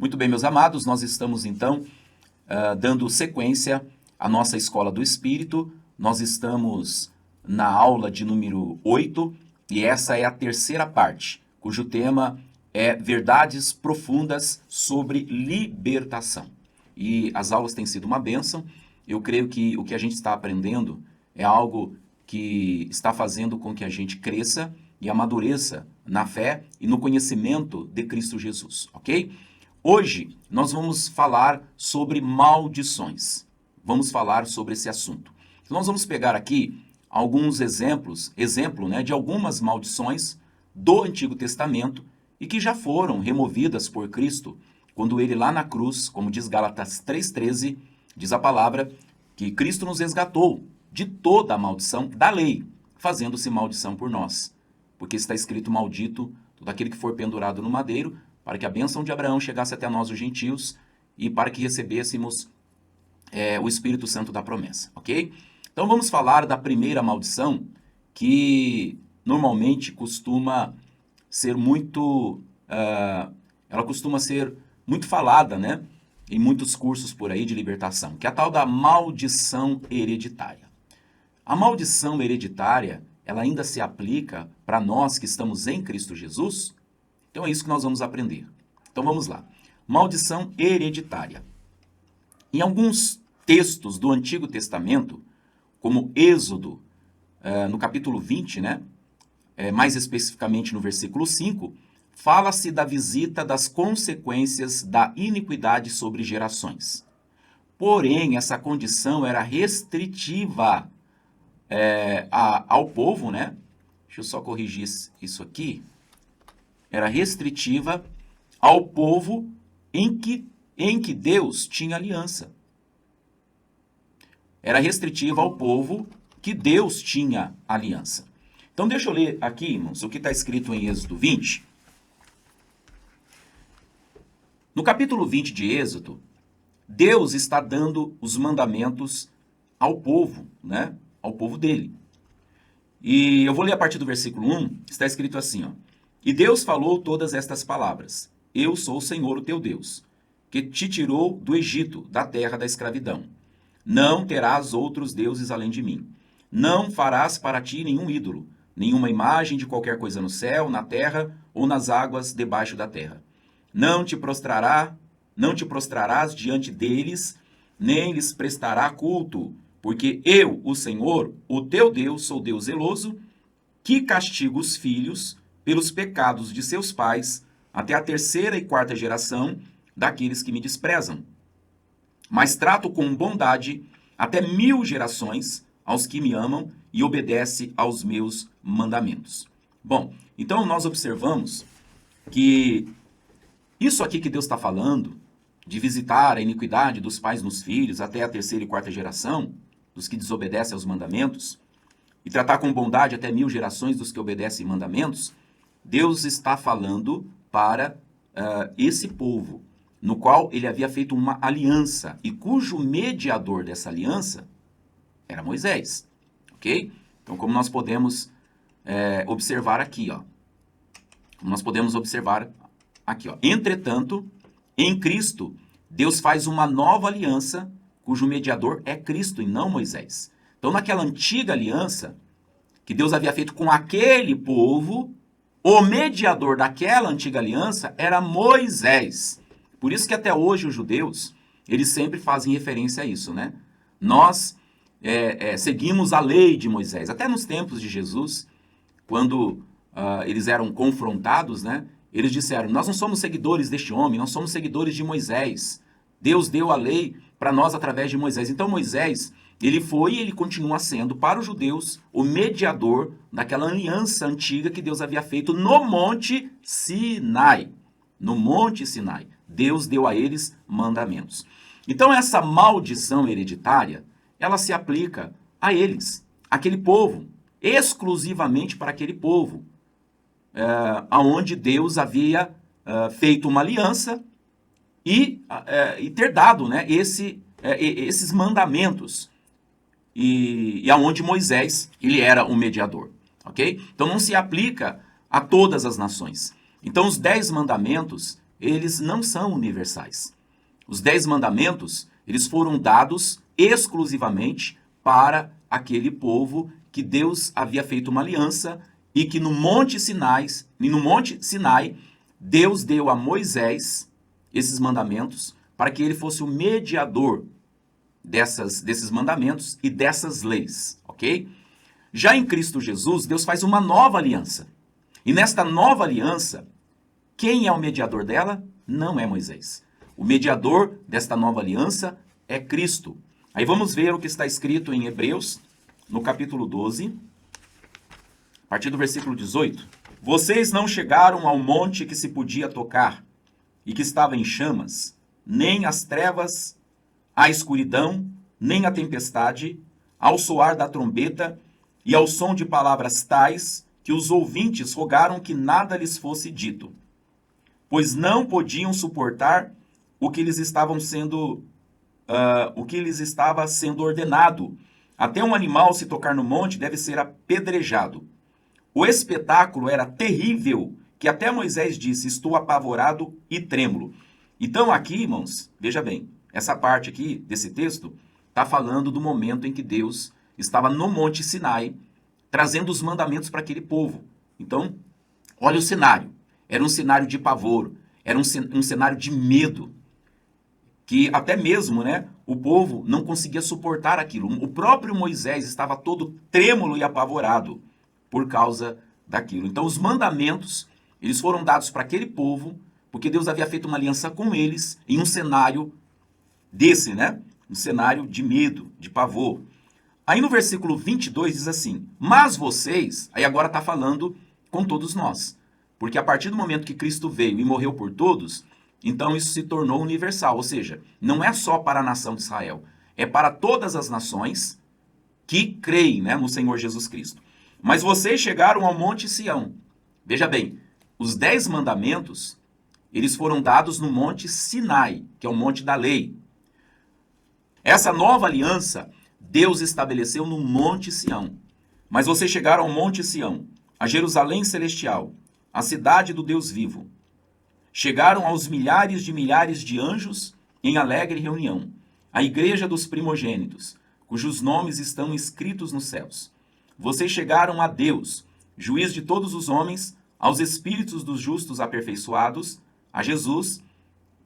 Muito bem, meus amados, nós estamos então dando sequência à nossa Escola do Espírito. Nós estamos na aula de número 8 e essa é a terceira parte, cujo tema é Verdades Profundas sobre Libertação. E as aulas têm sido uma bênção. Eu creio que o que a gente está aprendendo é algo que está fazendo com que a gente cresça e amadureça na fé e no conhecimento de Cristo Jesus, ok? Hoje nós vamos falar sobre maldições. Vamos falar sobre esse assunto. Então, nós vamos pegar aqui alguns exemplo, né, de algumas maldições do Antigo Testamento e que já foram removidas por Cristo quando ele lá na cruz, como diz Gálatas 3,13, diz a palavra que Cristo nos resgatou de toda a maldição da lei, fazendo-se maldição por nós. Porque está escrito: maldito todo aquele que for pendurado no madeiro, para que a bênção de Abraão chegasse até nós, os gentios, e para que recebêssemos o Espírito Santo da promessa, ok? Então vamos falar da primeira maldição, que normalmente costuma ser muito... ela costuma ser muito falada, né? Em muitos cursos por aí de libertação, que é a tal da maldição hereditária. A maldição hereditária, ela ainda se aplica para nós que estamos em Cristo Jesus? Então é isso que nós vamos aprender. Então vamos lá. Maldição hereditária. Em alguns textos do Antigo Testamento, como Êxodo, no capítulo 20, né? Mais especificamente no versículo 5, fala-se da visita das consequências da iniquidade sobre gerações. Porém, essa condição era restritiva ao povo, né? Deixa eu só corrigir isso aqui. Era restritiva ao povo em que Deus tinha aliança. Era restritiva ao povo que Deus tinha aliança. Então deixa eu ler aqui, irmãos, o que está escrito em Êxodo 20. No capítulo 20 de Êxodo, Deus está dando os mandamentos ao povo, né? Ao povo dele. E eu vou ler a partir do versículo 1, está escrito assim, ó. E Deus falou todas estas palavras: Eu sou o Senhor, o teu Deus, que te tirou do Egito, da terra da escravidão. Não terás outros deuses além de mim. Não farás para ti nenhum ídolo, nenhuma imagem de qualquer coisa no céu, na terra ou nas águas debaixo da terra. Não te prostrarás diante deles, nem lhes prestará culto, porque eu, o Senhor, o teu Deus, sou Deus zeloso, que castigo os filhos pelos pecados de seus pais, até a terceira e quarta geração daqueles que me desprezam. Mas trato com bondade até 1000 gerações aos que me amam e obedecem aos meus mandamentos. Bom, então nós observamos que isso aqui que Deus está falando, de visitar a iniquidade dos pais nos filhos até a terceira e quarta geração, dos que desobedecem aos mandamentos, e tratar com bondade até 1000 gerações dos que obedecem mandamentos, Deus está falando para esse povo, no qual ele havia feito uma aliança, e cujo mediador dessa aliança era Moisés, ok? Então, como nós podemos observar aqui, ó. Entretanto, em Cristo, Deus faz uma nova aliança, cujo mediador é Cristo e não Moisés. Então, naquela antiga aliança que Deus havia feito com aquele povo, o mediador daquela antiga aliança era Moisés. Por isso que até hoje os judeus, eles sempre fazem referência a isso, né? Nós seguimos a lei de Moisés. Até nos tempos de Jesus, quando eles eram confrontados, né? Eles disseram: nós não somos seguidores deste homem, nós somos seguidores de Moisés. Deus deu a lei para nós através de Moisés. Então Moisés, ele foi e ele continua sendo para os judeus o mediador daquela aliança antiga que Deus havia feito no Monte Sinai. No Monte Sinai. Deus deu a eles mandamentos. Então essa maldição hereditária, ela se aplica a eles, aquele povo, exclusivamente para aquele povo, aonde Deus havia feito uma aliança e ter dado, né, esses mandamentos, e aonde Moisés ele era o mediador, ok? Então não se aplica a todas as nações. Então os 10 mandamentos eles não são universais. Os 10 mandamentos, eles foram dados exclusivamente para aquele povo que Deus havia feito uma aliança e que no Monte Sinai, Deus deu a Moisés esses mandamentos para que ele fosse o mediador desses mandamentos e dessas leis, ok? Já em Cristo Jesus, Deus faz uma nova aliança. E nesta nova aliança, quem é o mediador dela? Não é Moisés. O mediador desta nova aliança é Cristo. Aí vamos ver o que está escrito em Hebreus, no capítulo 12, a partir do versículo 18. Vocês não chegaram ao monte que se podia tocar e que estava em chamas, nem as trevas, a escuridão, nem a tempestade, ao soar da trombeta e ao som de palavras tais que os ouvintes rogaram que nada lhes fosse dito, pois não podiam suportar o que lhes estava sendo ordenado. Até um animal, se tocar no monte, deve ser apedrejado. O espetáculo era terrível, que até Moisés disse, estou apavorado e trêmulo. Então aqui, irmãos, veja bem, essa parte aqui desse texto está falando do momento em que Deus estava no Monte Sinai, trazendo os mandamentos para aquele povo. Então, olha o cenário. Era um cenário de pavor, era um cenário de medo, que até mesmo, o povo não conseguia suportar aquilo. O próprio Moisés estava todo trêmulo e apavorado por causa daquilo. Então, os mandamentos, eles foram dados para aquele povo, porque Deus havia feito uma aliança com eles em um cenário desse, um cenário de medo, de pavor. Aí no versículo 22 diz assim, mas vocês, aí agora está falando com todos nós, porque a partir do momento que Cristo veio e morreu por todos, então isso se tornou universal, ou seja, não é só para a nação de Israel, é para todas as nações que creem, no Senhor Jesus Cristo. Mas vocês chegaram ao Monte Sião. Veja bem, os 10 mandamentos, eles foram dados no Monte Sinai, que é o Monte da Lei. Essa nova aliança, Deus estabeleceu no Monte Sião. Mas vocês chegaram ao Monte Sião, a Jerusalém celestial, a cidade do Deus vivo. Chegaram aos milhares de anjos em alegre reunião, a igreja dos primogênitos, cujos nomes estão escritos nos céus. Vocês chegaram a Deus, juiz de todos os homens, aos espíritos dos justos aperfeiçoados, a Jesus,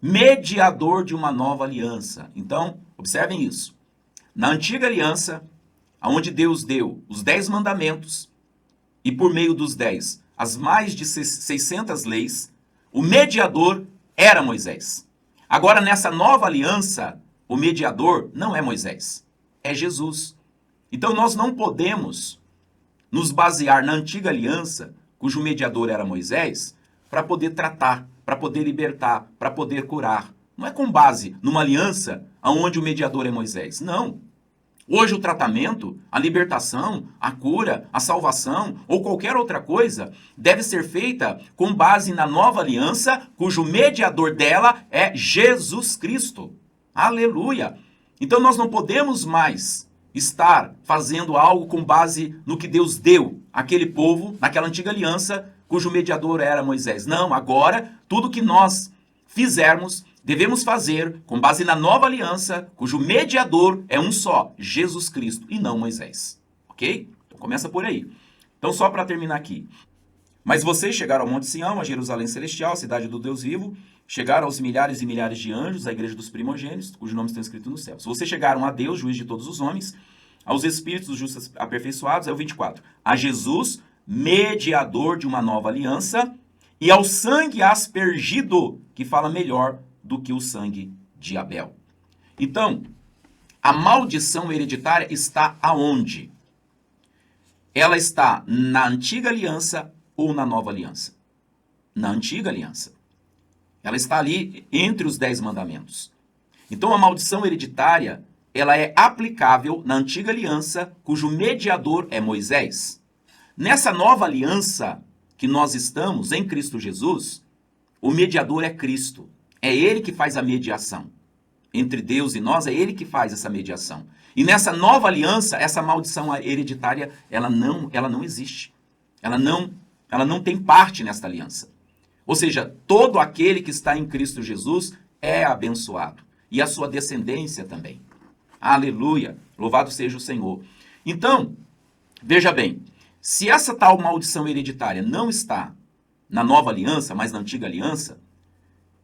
mediador de uma nova aliança. Então, observem isso. Na antiga aliança, onde Deus deu os 10 mandamentos, e por meio dos 10, as mais de 600 leis, o mediador era Moisés. Agora, nessa nova aliança, o mediador não é Moisés, é Jesus. Então, nós não podemos nos basear na antiga aliança, cujo mediador era Moisés, para poder tratar, para poder libertar, para poder curar. Não é com base numa aliança onde o mediador é Moisés. Não. Hoje o tratamento, a libertação, a cura, a salvação ou qualquer outra coisa deve ser feita com base na nova aliança, cujo mediador dela é Jesus Cristo. Aleluia! Então nós não podemos mais estar fazendo algo com base no que Deus deu àquele povo, naquela antiga aliança, cujo mediador era Moisés. Não, agora tudo que nós fizermos, devemos fazer com base na nova aliança, cujo mediador é um só, Jesus Cristo, e não Moisés. Ok? Então começa por aí. Então só para terminar aqui. Mas vocês chegaram ao Monte Sião, a Jerusalém Celestial, a cidade do Deus vivo, chegaram aos milhares e milhares de anjos, a igreja dos primogênitos, cujos nomes estão escritos nos céus. Vocês chegaram a Deus, juiz de todos os homens, aos espíritos dos justos aperfeiçoados, é o 24. A Jesus, mediador de uma nova aliança, e ao sangue aspergido, que fala melhor do que o sangue de Abel. Então, a maldição hereditária está aonde? Ela está na antiga aliança ou na nova aliança? Na antiga aliança. Ela está ali entre os 10 mandamentos. Então, a maldição hereditária, ela é aplicável na antiga aliança, cujo mediador é Moisés. Nessa nova aliança que nós estamos em Cristo Jesus, o mediador é Cristo. É ele que faz a mediação. Entre Deus e nós, é ele que faz essa mediação. E nessa nova aliança, essa maldição hereditária, ela não existe. Ela não tem parte nesta aliança. Ou seja, todo aquele que está em Cristo Jesus é abençoado. E a sua descendência também. Aleluia! Louvado seja o Senhor. Então, veja bem, se essa tal maldição hereditária não está na nova aliança, mas na antiga aliança,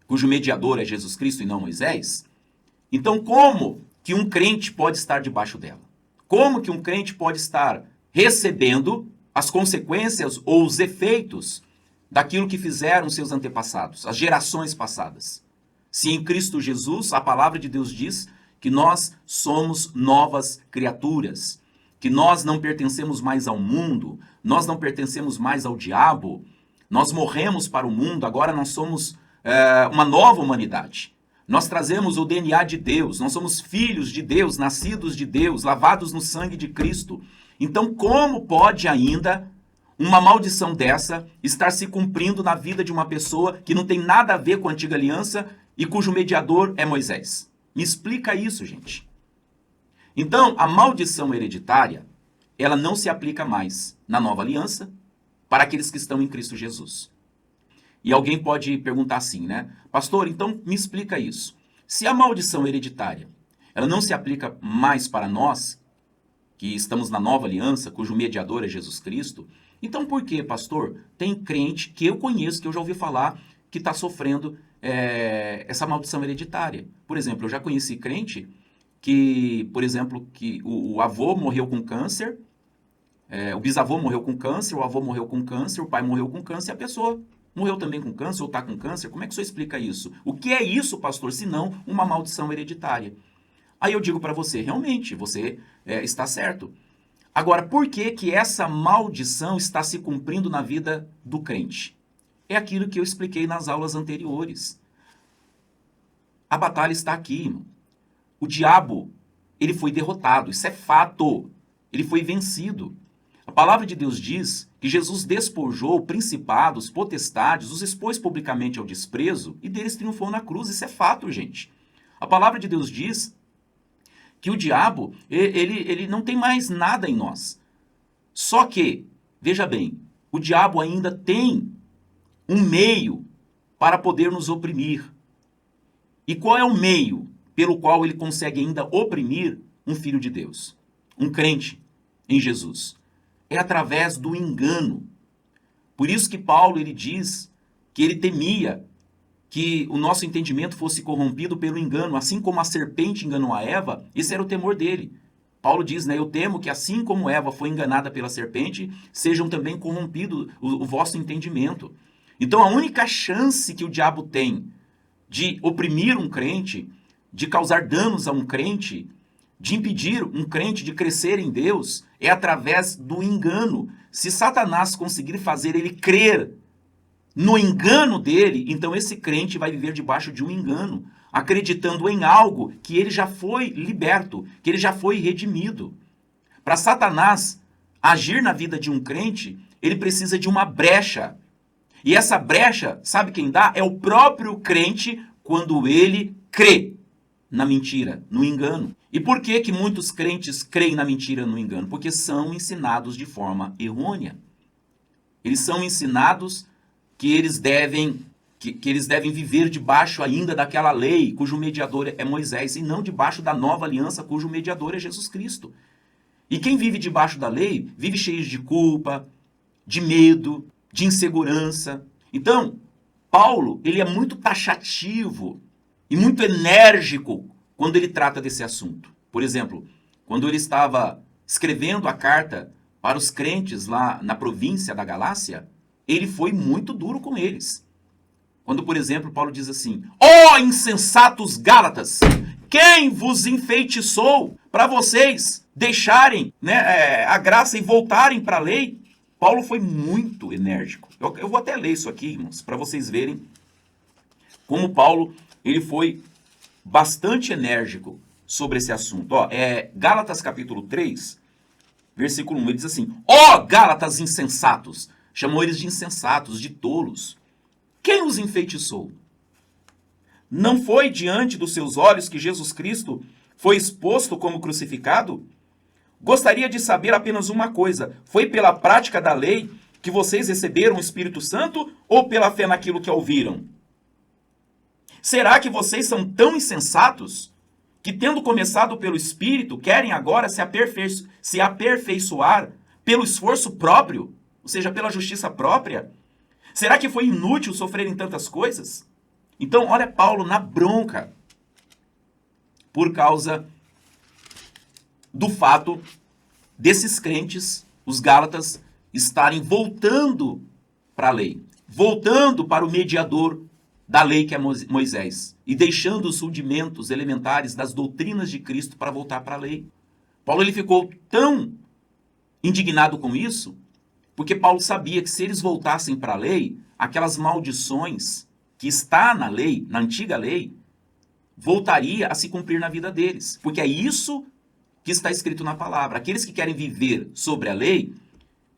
cujo mediador é Jesus Cristo e não Moisés, então como que um crente pode estar debaixo dela? Como que um crente pode estar recebendo as consequências ou os efeitos daquilo que fizeram seus antepassados, as gerações passadas? Se em Cristo Jesus, a palavra de Deus diz que nós somos novas criaturas, que nós não pertencemos mais ao mundo, nós não pertencemos mais ao diabo, nós morremos para o mundo, agora nós somos uma nova humanidade. Nós trazemos o DNA de Deus, nós somos filhos de Deus, nascidos de Deus, lavados no sangue de Cristo. Então, como pode ainda uma maldição dessa estar se cumprindo na vida de uma pessoa que não tem nada a ver com a antiga aliança e cujo mediador é Moisés? Me explica isso, gente. Então, a maldição hereditária, ela não se aplica mais na nova aliança para aqueles que estão em Cristo Jesus. E alguém pode perguntar assim, né? Pastor, então me explica isso. Se a maldição hereditária, ela não se aplica mais para nós, que estamos na nova aliança, cujo mediador é Jesus Cristo, então por que, pastor, tem crente que eu conheço, que eu já ouvi falar, que está sofrendo essa maldição hereditária? Por exemplo, eu já conheci crente que, por exemplo, que o avô morreu com câncer, o bisavô morreu com câncer, o avô morreu com câncer, o pai morreu com câncer, e a pessoa morreu também com câncer ou está com câncer. Como é que o senhor explica isso? O que é isso, pastor, se não uma maldição hereditária? Aí eu digo para você, realmente, você está certo. Agora, por que que essa maldição está se cumprindo na vida do crente? É aquilo que eu expliquei nas aulas anteriores. A batalha está aqui, irmão. O diabo, ele foi derrotado, isso é fato. Ele foi vencido. A palavra de Deus diz que Jesus despojou principados, potestades, os expôs publicamente ao desprezo e deles triunfou na cruz. Isso é fato, gente. A palavra de Deus diz que o diabo, ele não tem mais nada em nós. Só que, veja bem, o diabo ainda tem um meio para poder nos oprimir. E qual é o meio pelo qual ele consegue ainda oprimir um filho de Deus, um crente em Jesus? É através do engano. Por isso que Paulo ele diz que ele temia que o nosso entendimento fosse corrompido pelo engano, assim como a serpente enganou a Eva, esse era o temor dele. Paulo diz, né, eu temo que assim como Eva foi enganada pela serpente, sejam também corrompido o vosso entendimento. Então a única chance que o diabo tem de oprimir um crente, de causar danos a um crente, de impedir um crente de crescer em Deus, é através do engano. Se Satanás conseguir fazer ele crer no engano dele, então esse crente vai viver debaixo de um engano, acreditando em algo que ele já foi liberto, que ele já foi redimido. Para Satanás agir na vida de um crente, ele precisa de uma brecha. E essa brecha, sabe quem dá? É o próprio crente quando ele crê na mentira, no engano. E por que que muitos crentes creem na mentira, no engano? Porque são ensinados de forma errônea. Eles são ensinados que eles devem viver debaixo ainda daquela lei, cujo mediador é Moisés, e não debaixo da nova aliança, cujo mediador é Jesus Cristo. E quem vive debaixo da lei, vive cheio de culpa, de medo, de insegurança. Então, Paulo, ele é muito taxativo e muito enérgico quando ele trata desse assunto. Por exemplo, quando ele estava escrevendo a carta para os crentes lá na província da Galácia, ele foi muito duro com eles. Quando, por exemplo, Paulo diz assim, ó insensatos Gálatas, quem vos enfeitiçou para vocês deixarem a graça e voltarem para a lei? Paulo foi muito enérgico. Eu vou até ler isso aqui, irmãos, para vocês verem como Paulo ele foi bastante enérgico sobre esse assunto. Gálatas capítulo 3, versículo 1, ele diz assim, ó Gálatas insensatos, chamou eles de insensatos, de tolos. Quem os enfeitiçou? Não foi diante dos seus olhos que Jesus Cristo foi exposto como crucificado? Gostaria de saber apenas uma coisa, foi pela prática da lei que vocês receberam o Espírito Santo ou pela fé naquilo que ouviram? Será que vocês são tão insensatos que, tendo começado pelo Espírito, querem agora se aperfeiçoar pelo esforço próprio, ou seja, pela justiça própria? Será que foi inútil sofrerem tantas coisas? Então, olha Paulo na bronca por causa do fato desses crentes, os Gálatas, estarem voltando para a lei, voltando para o mediador da lei que é Moisés, e deixando os rudimentos elementares das doutrinas de Cristo para voltar para a lei. Paulo ele ficou tão indignado com isso, porque Paulo sabia que se eles voltassem para a lei, aquelas maldições que está na lei, na antiga lei, voltaria a se cumprir na vida deles. Porque é isso que está escrito na palavra. Aqueles que querem viver sobre a lei,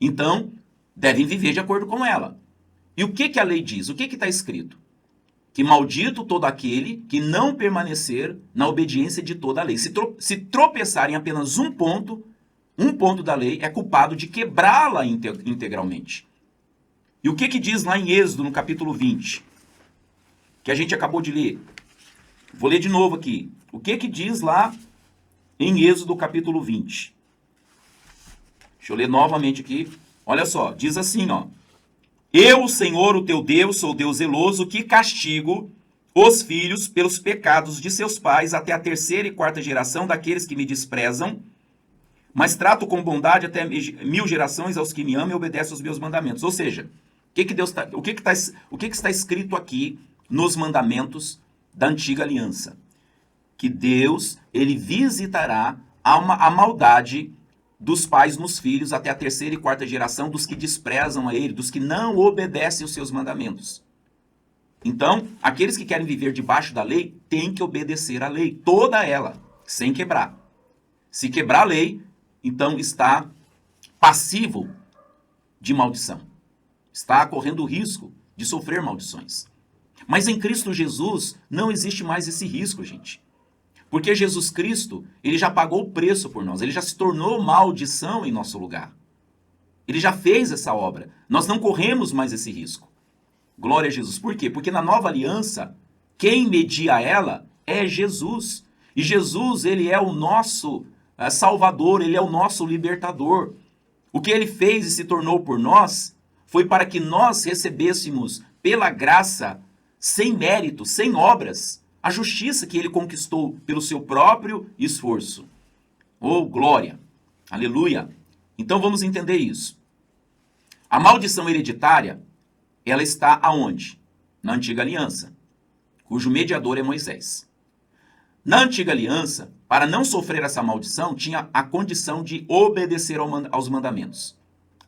então, devem viver de acordo com ela. E o que a lei diz? O que está escrito? Que maldito todo aquele que não permanecer na obediência de toda a lei. Se tropeçar em apenas um ponto da lei, é culpado de quebrá-la integralmente. E o que diz lá em Êxodo, no capítulo 20? Que a gente acabou de ler. Vou ler de novo aqui. O que diz lá em Êxodo, capítulo 20? Deixa eu ler novamente aqui. Olha só, diz assim, ó. Eu, Senhor, o teu Deus, sou Deus zeloso, que castigo os filhos pelos pecados de seus pais até a 3ª e 4ª geração daqueles que me desprezam, mas trato com bondade até 1000 gerações aos que me amam e obedecem aos meus mandamentos. Ou seja, o que está escrito aqui nos mandamentos da antiga aliança? Que Deus, ele visitará a maldade dos pais nos filhos até a 3ª e 4ª geração dos que desprezam a ele, dos que não obedecem os seus mandamentos. Então, aqueles que querem viver debaixo da lei têm que obedecer à lei, toda ela, sem quebrar. Se quebrar a lei, então está passivo de maldição. Está correndo o risco de sofrer maldições. Mas em Cristo Jesus não existe mais esse risco, gente. Porque Jesus Cristo, ele já pagou o preço por nós. Ele já se tornou maldição em nosso lugar. Ele já fez essa obra. Nós não corremos mais esse risco. Glória a Jesus. Por quê? Porque na nova aliança, quem media ela é Jesus. E Jesus, ele é o nosso Salvador, ele é o nosso libertador. O que ele fez e se tornou por nós foi para que nós recebêssemos pela graça, sem mérito, sem obras, a justiça que ele conquistou pelo seu próprio esforço. Oh, glória! Aleluia! Então vamos entender isso. A maldição hereditária, ela está aonde? Na antiga aliança, cujo mediador é Moisés. Na antiga aliança, para não sofrer essa maldição, tinha a condição de obedecer aos mandamentos.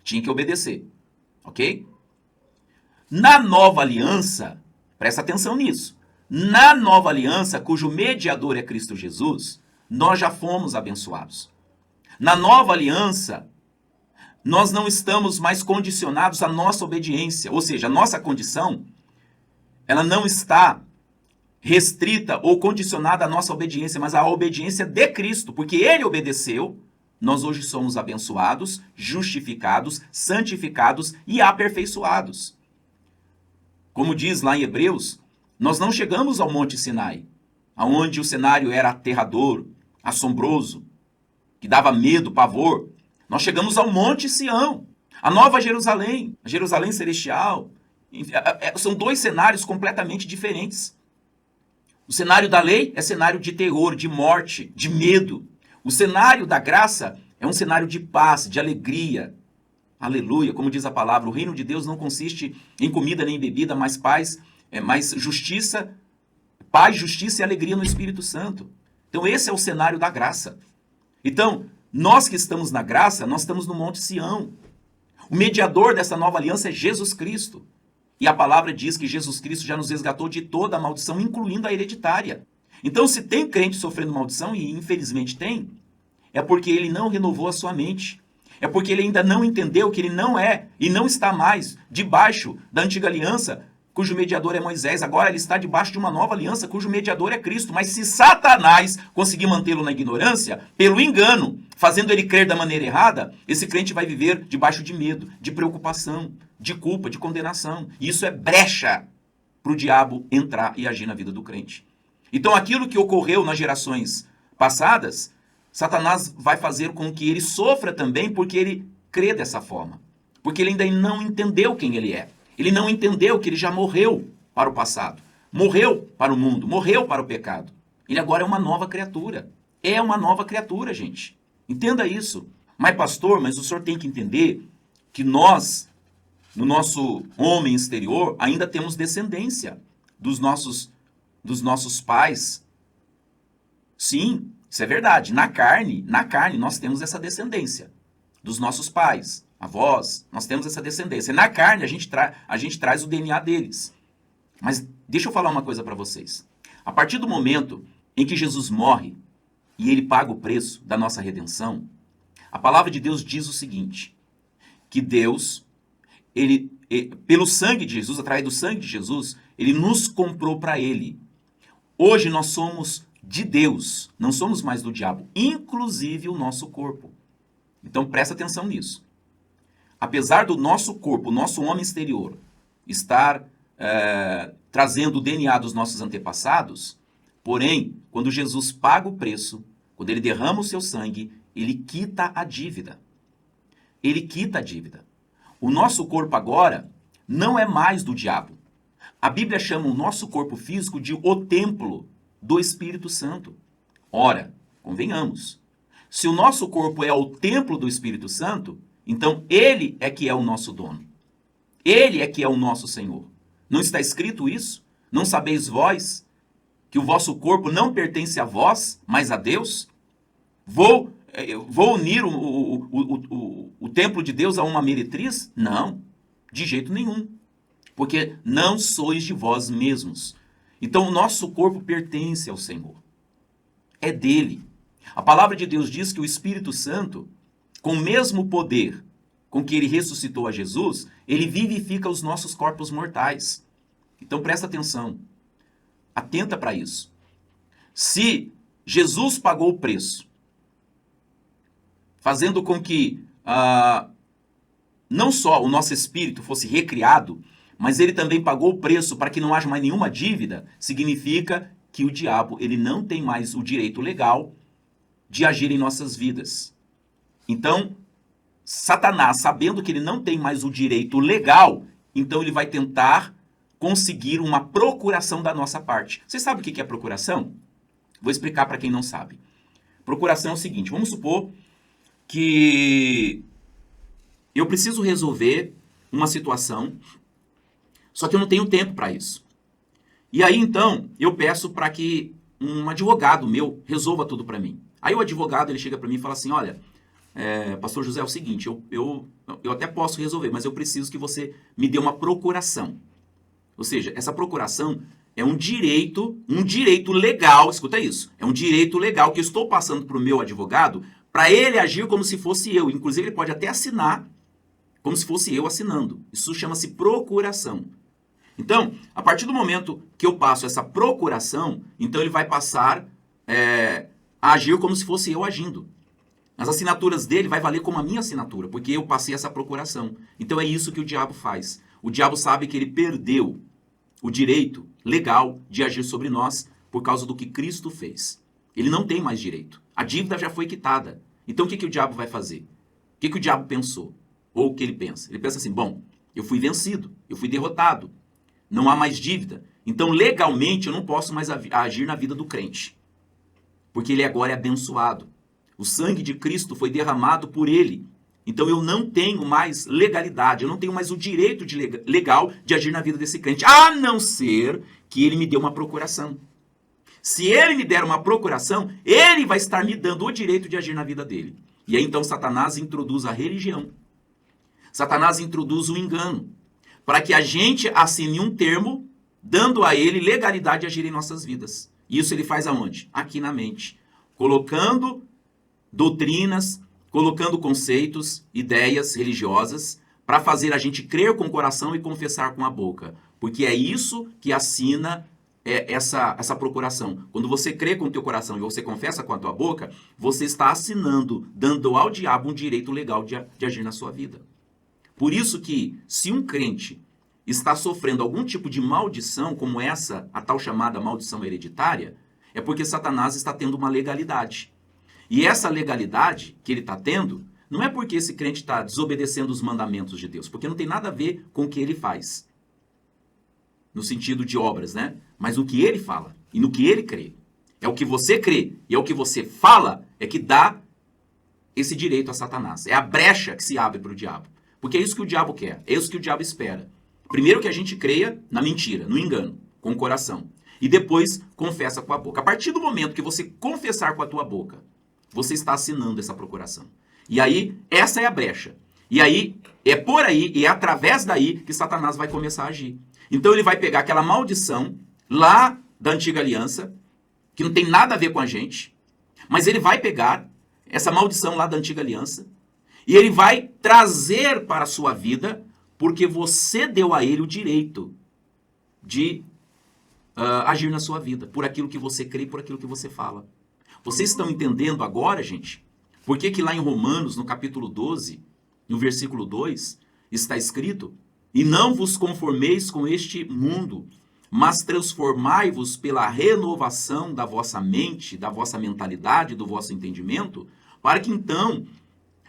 Tinha que obedecer, ok? Na nova aliança, presta atenção nisso. Na nova aliança, cujo mediador é Cristo Jesus, nós já fomos abençoados. Na nova aliança, nós não estamos mais condicionados à nossa obediência. Ou seja, a nossa condição, ela não está restrita ou condicionada à nossa obediência, mas à obediência de Cristo. Porque ele obedeceu, nós hoje somos abençoados, justificados, santificados e aperfeiçoados. Como diz lá em Hebreus, nós não chegamos ao Monte Sinai, onde o cenário era aterrador, assombroso, que dava medo, pavor. Nós chegamos ao Monte Sião, a Nova Jerusalém, a Jerusalém Celestial. São dois cenários completamente diferentes. O cenário da lei é cenário de terror, de morte, de medo. O cenário da graça é um cenário de paz, de alegria. Aleluia, como diz a palavra, o reino de Deus não consiste em comida nem bebida, mas mais justiça, paz, justiça e alegria no Espírito Santo. Então esse é o cenário da graça. Então, nós que estamos na graça, nós estamos no Monte Sião. O mediador dessa nova aliança é Jesus Cristo. E a palavra diz que Jesus Cristo já nos resgatou de toda a maldição, incluindo a hereditária. Então, se tem crente sofrendo maldição, e infelizmente tem, é porque ele não renovou a sua mente. É porque ele ainda não entendeu que ele não é e não está mais debaixo da antiga aliança, cujo mediador é Moisés. Agora ele está debaixo de uma nova aliança, cujo mediador é Cristo. Mas se Satanás conseguir mantê-lo na ignorância, pelo engano, fazendo ele crer da maneira errada, esse crente vai viver debaixo de medo, de preocupação, de culpa, de condenação. E isso é brecha para o diabo entrar e agir na vida do crente. Então aquilo que ocorreu nas gerações passadas, Satanás vai fazer com que ele sofra também, porque ele crê dessa forma. Porque ele ainda não entendeu quem ele é. Ele não entendeu que ele já morreu para o passado. Morreu para o mundo, morreu para o pecado. Ele agora é uma nova criatura. É uma nova criatura, gente. Entenda isso. Mas pastor, mas o senhor tem que entender que nós, no nosso homem exterior, ainda temos descendência dos nossos pais. Sim, isso é verdade. Na carne, nós temos essa descendência dos nossos pais, avós, nós temos essa descendência. Na carne, a gente traz o DNA deles. Mas deixa eu falar uma coisa para vocês. A partir do momento em que Jesus morre e ele paga o preço da nossa redenção, a palavra de Deus diz o seguinte, que Deus, pelo sangue de Jesus, através do sangue de Jesus, ele nos comprou para ele. Hoje nós somos de Deus, não somos mais do diabo, inclusive o nosso corpo. Então presta atenção nisso. Apesar do nosso corpo, o nosso homem exterior, estar trazendo o DNA dos nossos antepassados, porém, quando Jesus paga o preço, quando ele derrama o seu sangue, ele quita a dívida. Ele quita a dívida. O nosso corpo agora não é mais do diabo. A Bíblia chama o nosso corpo físico de o templo do Espírito Santo. Ora, convenhamos, se o nosso corpo é o templo do Espírito Santo, então ele é que é o nosso dono. Ele é que é o nosso Senhor. Não está escrito isso? Não sabeis vós que o vosso corpo não pertence a vós, mas a Deus? Vou unir o templo de Deus a uma meretriz? Não, de jeito nenhum. Porque não sois de vós mesmos. Então o nosso corpo pertence ao Senhor. É dele. A palavra de Deus diz que o Espírito Santo, com o mesmo poder com que ele ressuscitou a Jesus, ele vivifica os nossos corpos mortais. Então presta atenção. Atenta para isso. Se Jesus pagou o preço, fazendo com que não só o nosso espírito fosse recriado, mas ele também pagou o preço para que não haja mais nenhuma dívida, significa que o diabo ele não tem mais o direito legal de agir em nossas vidas. Então, Satanás, sabendo que ele não tem mais o direito legal, então ele vai tentar conseguir uma procuração da nossa parte. Você sabe o que é procuração? Vou explicar para quem não sabe. Procuração é o seguinte, vamos supor que eu preciso resolver uma situação, só que eu não tenho tempo para isso. E aí, então, eu peço para que um advogado meu resolva tudo para mim. Aí o advogado, ele chega para mim e fala assim, olha, pastor José, é o seguinte, eu até posso resolver, mas eu preciso que você me dê uma procuração. Ou seja, essa procuração é um direito legal, escuta isso, é um direito legal que eu estou passando para o meu advogado para ele agir como se fosse eu. Inclusive, ele pode até assinar como se fosse eu assinando. Isso chama-se procuração. Então, a partir do momento que eu passo essa procuração, então ele vai passar a agir como se fosse eu agindo. As assinaturas dele vai valer como a minha assinatura, porque eu passei essa procuração. Então é isso que o diabo faz. O diabo sabe que ele perdeu o direito legal de agir sobre nós por causa do que Cristo fez. Ele não tem mais direito. A dívida já foi quitada. Então o que o diabo vai fazer? O que o diabo pensou? Ou o que ele pensa? Ele pensa assim, bom, eu fui vencido, eu fui derrotado, não há mais dívida. Então legalmente eu não posso mais agir na vida do crente. Porque ele agora é abençoado. O sangue de Cristo foi derramado por ele. Então eu não tenho mais legalidade, eu não tenho mais o direito legal de agir na vida desse crente, a não ser que ele me dê uma procuração. Se ele me der uma procuração, ele vai estar me dando o direito de agir na vida dele. E aí então Satanás introduz a religião. Satanás introduz o engano, para que a gente assine um termo, dando a ele legalidade de agir em nossas vidas. E isso ele faz aonde? Aqui na mente. Colocando doutrinas, colocando conceitos, ideias religiosas, para fazer a gente crer com o coração e confessar com a boca. Porque é isso que assina essa procuração. Quando você crê com o teu coração e você confessa com a tua boca, você está assinando, dando ao diabo um direito legal de agir na sua vida. Por isso que, se um crente está sofrendo algum tipo de maldição, como essa, a tal chamada maldição hereditária, é porque Satanás está tendo uma legalidade. E essa legalidade que ele está tendo, não é porque esse crente está desobedecendo os mandamentos de Deus, porque não tem nada a ver com o que ele faz. No sentido de obras, né? Mas o que ele fala e no que ele crê. É o que você crê e é o que você fala é que dá esse direito a Satanás. É a brecha que se abre para o diabo. Porque é isso que o diabo quer, é isso que o diabo espera. Primeiro que a gente creia na mentira, no engano, com o coração. E depois confessa com a boca. A partir do momento que você confessar com a tua boca, você está assinando essa procuração. E aí, essa é a brecha. E aí, é por aí, e é através daí que Satanás vai começar a agir. Então ele vai pegar aquela maldição lá da antiga aliança, que não tem nada a ver com a gente, mas ele vai pegar essa maldição lá da antiga aliança, e ele vai trazer para a sua vida, porque você deu a ele o direito de agir na sua vida, por aquilo que você crê e por aquilo que você fala. Vocês estão entendendo agora, gente? Por que lá em Romanos, no capítulo 12, no versículo 2, está escrito: e não vos conformeis com este mundo, mas transformai-vos pela renovação da vossa mente, da vossa mentalidade, do vosso entendimento, para que então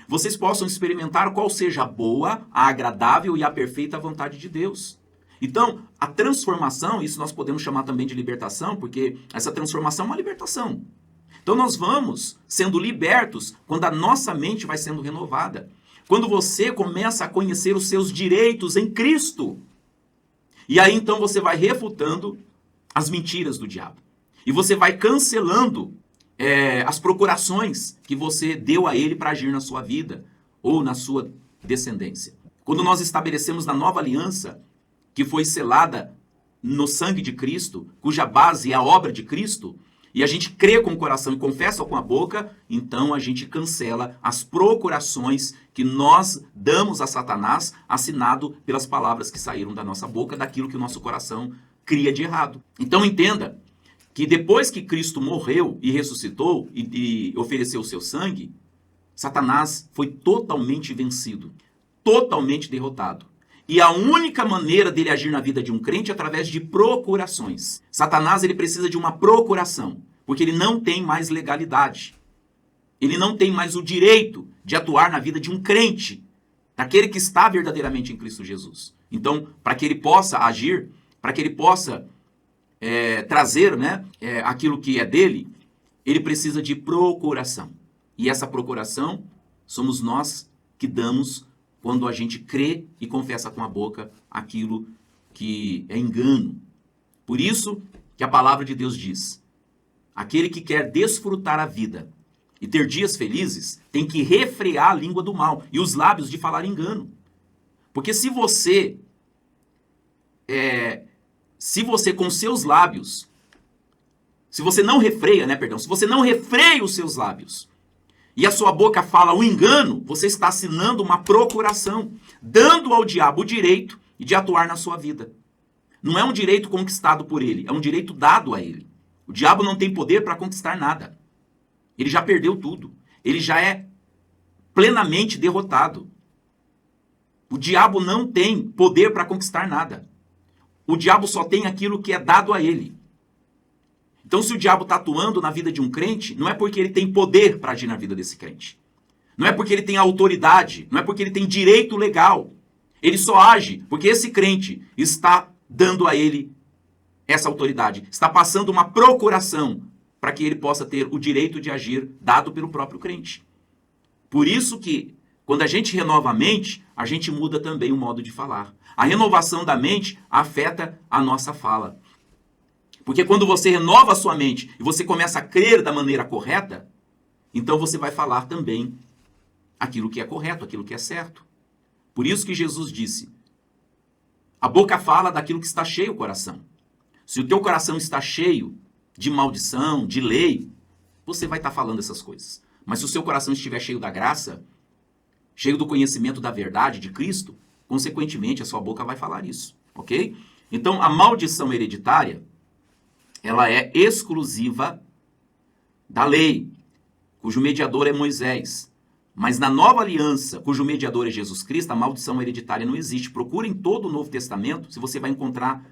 vocês possam experimentar qual seja a boa, a agradável e a perfeita vontade de Deus. Então, a transformação, isso nós podemos chamar também de libertação, porque essa transformação é uma libertação. Então nós vamos sendo libertos quando a nossa mente vai sendo renovada. Quando você começa a conhecer os seus direitos em Cristo. E aí então você vai refutando as mentiras do diabo. E você vai cancelando as procurações que você deu a ele para agir na sua vida ou na sua descendência. Quando nós estabelecemos na nova aliança, que foi selada no sangue de Cristo, cuja base é a obra de Cristo, e a gente crê com o coração e confessa com a boca, então a gente cancela as procurações que nós damos a Satanás, assinado pelas palavras que saíram da nossa boca, daquilo que o nosso coração cria de errado. Então entenda que depois que Cristo morreu e ressuscitou e ofereceu o seu sangue, Satanás foi totalmente vencido, totalmente derrotado. E a única maneira dele agir na vida de um crente é através de procurações. Satanás ele precisa de uma procuração, porque ele não tem mais legalidade. Ele não tem mais o direito de atuar na vida de um crente, daquele que está verdadeiramente em Cristo Jesus. Então, para que ele possa agir, para que ele possa trazer aquilo que é dele, ele precisa de procuração. E essa procuração somos nós que damos quando a gente crê e confessa com a boca aquilo que é engano. Por isso que a palavra de Deus diz: aquele que quer desfrutar a vida e ter dias felizes tem que refrear a língua do mal e os lábios de falar engano. Porque se você com seus lábios, se você não refreia, se você não refreia os seus lábios, e a sua boca fala o engano, você está assinando uma procuração, dando ao diabo o direito de atuar na sua vida. Não é um direito conquistado por ele, é um direito dado a ele. O diabo não tem poder para conquistar nada. Ele já perdeu tudo. Ele já é plenamente derrotado. O diabo não tem poder para conquistar nada. O diabo só tem aquilo que é dado a ele. Então, se o diabo está atuando na vida de um crente, não é porque ele tem poder para agir na vida desse crente. Não é porque ele tem autoridade, não é porque ele tem direito legal. Ele só age porque esse crente está dando a ele essa autoridade. Está passando uma procuração para que ele possa ter o direito de agir dado pelo próprio crente. Por isso que, quando a gente renova a mente, a gente muda também o modo de falar. A renovação da mente afeta a nossa fala. Porque quando você renova a sua mente e você começa a crer da maneira correta, então você vai falar também aquilo que é correto, aquilo que é certo. Por isso que Jesus disse: a boca fala daquilo que está cheio o coração. Se o teu coração está cheio de maldição, de lei, você vai estar falando essas coisas. Mas se o seu coração estiver cheio da graça, cheio do conhecimento da verdade de Cristo, consequentemente a sua boca vai falar isso, ok? Então a maldição hereditária, ela é exclusiva da lei, cujo mediador é Moisés. Mas na nova aliança, cujo mediador é Jesus Cristo, a maldição hereditária não existe. Procure em todo o Novo Testamento se você vai encontrar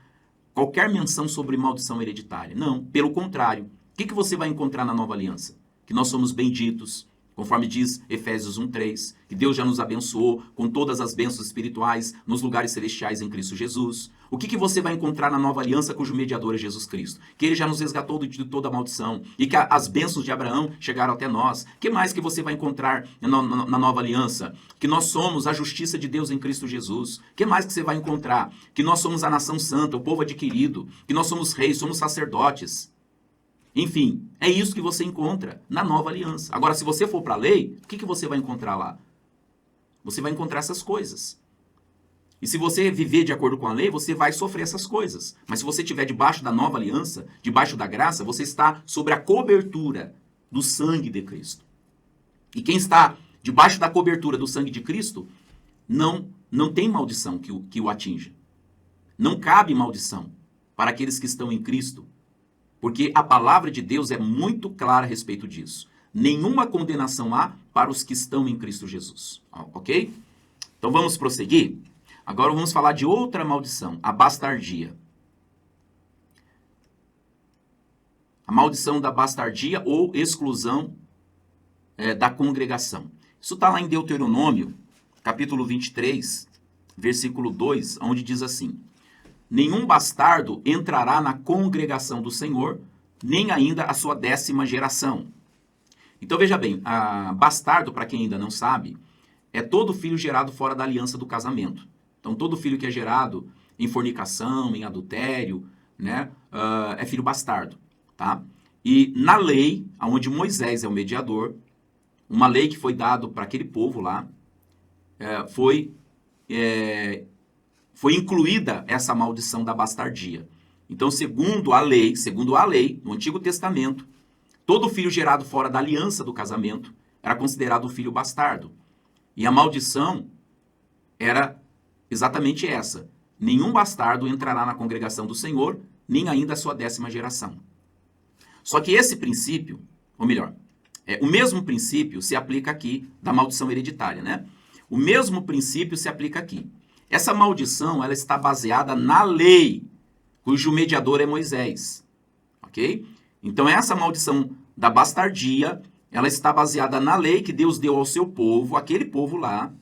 qualquer menção sobre maldição hereditária. Não, pelo contrário. O que você vai encontrar na nova aliança? Que nós somos benditos, conforme diz Efésios 1:3, que Deus já nos abençoou com todas as bênçãos espirituais nos lugares celestiais em Cristo Jesus. O que você vai encontrar na nova aliança cujo mediador é Jesus Cristo? Que ele já nos resgatou de toda a maldição e que as bênçãos de Abraão chegaram até nós. O que mais que você vai encontrar na nova aliança? Que nós somos a justiça de Deus em Cristo Jesus. O que mais que você vai encontrar? Que nós somos a nação santa, o povo adquirido, que nós somos reis, somos sacerdotes. Enfim, é isso que você encontra na nova aliança. Agora, se você for para a lei, o que você vai encontrar lá? Você vai encontrar essas coisas. E se você viver de acordo com a lei, você vai sofrer essas coisas. Mas se você estiver debaixo da nova aliança, debaixo da graça, você está sobre a cobertura do sangue de Cristo. E quem está debaixo da cobertura do sangue de Cristo, não tem maldição que o atinja. Não cabe maldição para aqueles que estão em Cristo. Porque a palavra de Deus é muito clara a respeito disso. Nenhuma condenação há para os que estão em Cristo Jesus. Ok? Então vamos prosseguir. Agora vamos falar de outra maldição, a bastardia. A maldição da bastardia ou exclusão da congregação. Isso está lá em Deuteronômio, capítulo 23, versículo 2, onde diz assim: nenhum bastardo entrará na congregação do Senhor, nem ainda a sua 10ª geração. Então veja bem, bastardo, para quem ainda não sabe, é todo filho gerado fora da aliança do casamento. Então todo filho que é gerado em fornicação, em adultério, né, é filho bastardo. Tá? E na lei, onde Moisés é o mediador, uma lei que foi dada para aquele povo lá, foi incluída essa maldição da bastardia. Então, segundo a lei, no Antigo Testamento, todo filho gerado fora da aliança do casamento era considerado um filho bastardo. E a maldição era exatamente essa: nenhum bastardo entrará na congregação do Senhor, nem ainda a sua 10ª geração. Só que esse princípio, ou melhor, o mesmo princípio se aplica aqui da maldição hereditária, né? O mesmo princípio se aplica aqui. Essa maldição, ela está baseada na lei, cujo mediador é Moisés, ok? Então essa maldição da bastardia, ela está baseada na lei que Deus deu ao seu povo, aquele povo lá,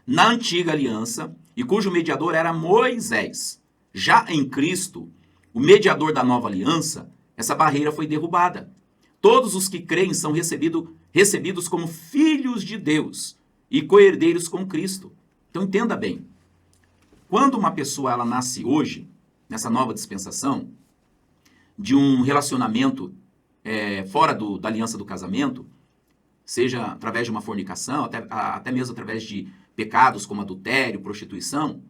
na antiga aliança, e cujo mediador era Moisés. Já em Cristo, o mediador da nova aliança, essa barreira foi derrubada. Todos os que creem são recebidos como filhos de Deus e co-herdeiros com Cristo. Então entenda bem, quando uma pessoa ela nasce hoje, nessa nova dispensação, de um relacionamento fora da aliança do casamento, seja através de uma fornicação, até mesmo através de pecados como adultério, prostituição,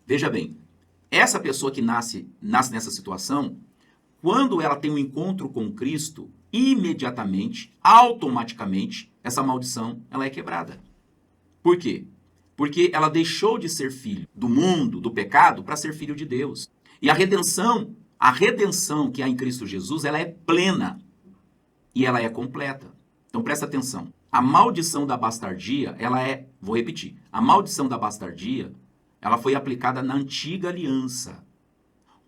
veja bem, essa pessoa que nasce nessa situação, quando ela tem um encontro com Cristo, imediatamente, automaticamente, essa maldição ela é quebrada. Por quê? Porque ela deixou de ser filho do mundo, do pecado, para ser filho de Deus. E a redenção que há em Cristo Jesus, ela é plena e ela é completa. Então presta atenção. A maldição da bastardia, vou repetir, a maldição da bastardia, ela foi aplicada na antiga aliança,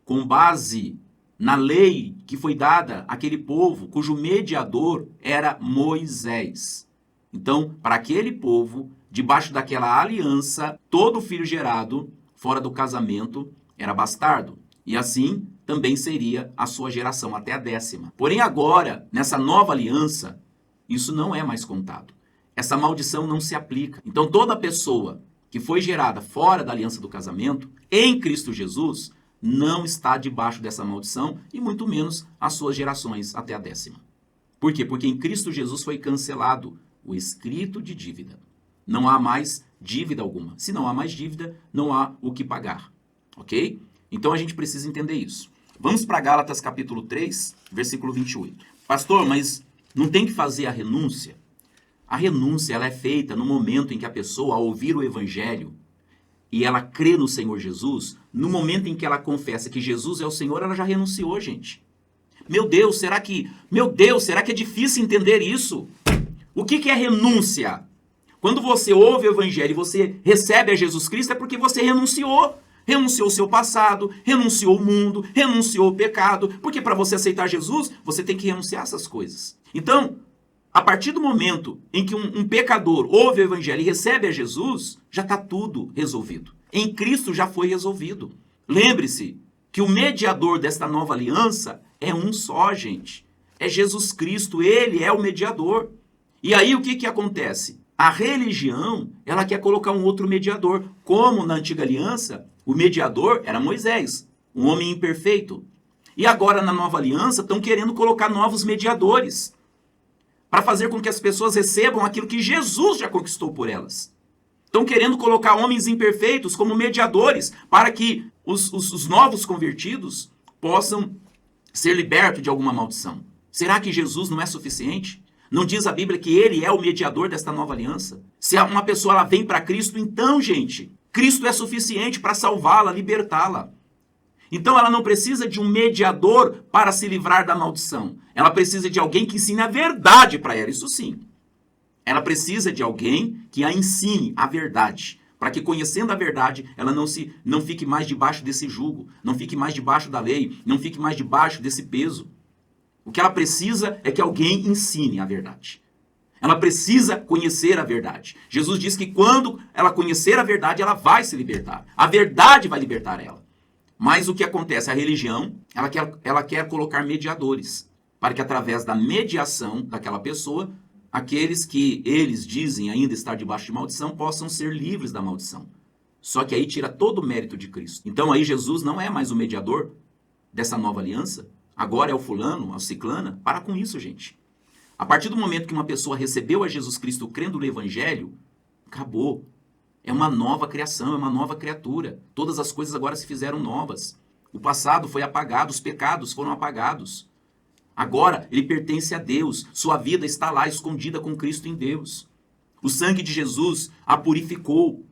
com base na lei que foi dada àquele povo, cujo mediador era Moisés. Então, para aquele povo, debaixo daquela aliança, todo filho gerado fora do casamento era bastardo. E assim também seria a sua geração, até a 10ª. Porém agora, nessa nova aliança, isso não é mais contado. Essa maldição não se aplica. Então toda pessoa que foi gerada fora da aliança do casamento, em Cristo Jesus, não está debaixo dessa maldição e muito menos as suas gerações até a 10ª. Por quê? Porque em Cristo Jesus foi cancelado o escrito de dívida. Não há mais dívida alguma. Se não há mais dívida, não há o que pagar. Ok? Então a gente precisa entender isso. Vamos para Gálatas capítulo 3, versículo 28. Pastor, mas não tem que fazer a renúncia? A renúncia ela é feita no momento em que a pessoa, ao ouvir o evangelho, e ela crê no Senhor Jesus, no momento em que ela confessa que Jesus é o Senhor, ela já renunciou, gente. Meu Deus, será que é difícil entender isso? O que é renúncia? Quando você ouve o evangelho e você recebe a Jesus Cristo, é porque você renunciou. Renunciou o seu passado, renunciou o mundo, renunciou o pecado. Porque para você aceitar Jesus, você tem que renunciar essas coisas. Então, a partir do momento em que um pecador ouve o evangelho e recebe a Jesus, já está tudo resolvido. Em Cristo já foi resolvido. Lembre-se que o mediador desta nova aliança é um só, gente. É Jesus Cristo, ele é o mediador. E aí o que acontece? A religião, ela quer colocar um outro mediador. Como na antiga aliança, o mediador era Moisés, um homem imperfeito. E agora na nova aliança estão querendo colocar novos mediadores para fazer com que as pessoas recebam aquilo que Jesus já conquistou por elas. Estão querendo colocar homens imperfeitos como mediadores para que os novos convertidos possam ser libertos de alguma maldição. Será que Jesus não é suficiente? Não diz a Bíblia que ele é o mediador desta nova aliança? Se uma pessoa ela vem para Cristo, então, gente, Cristo é suficiente para salvá-la, libertá-la. Então ela não precisa de um mediador para se livrar da maldição. Ela precisa de alguém que ensine a verdade para ela, isso sim. Ela precisa de alguém que a ensine a verdade, para que conhecendo a verdade, ela não fique mais debaixo desse jugo, não fique mais debaixo da lei, não fique mais debaixo desse peso. O que ela precisa é que alguém ensine a verdade. Ela precisa conhecer a verdade. Jesus diz que quando ela conhecer a verdade, ela vai se libertar. A verdade vai libertar ela. Mas o que acontece? A religião, ela quer colocar mediadores, para que através da mediação daquela pessoa, aqueles que eles dizem ainda estar debaixo de maldição, possam ser livres da maldição. Só que aí tira todo o mérito de Cristo. Então aí Jesus não é mais o mediador dessa nova aliança. Agora é o fulano, a ciclana. Para com isso, gente. A partir do momento que uma pessoa recebeu a Jesus Cristo crendo no Evangelho, acabou. É uma nova criação, é uma nova criatura. Todas as coisas agora se fizeram novas. O passado foi apagado, os pecados foram apagados. Agora ele pertence a Deus. Sua vida está lá escondida com Cristo em Deus. O sangue de Jesus a purificou.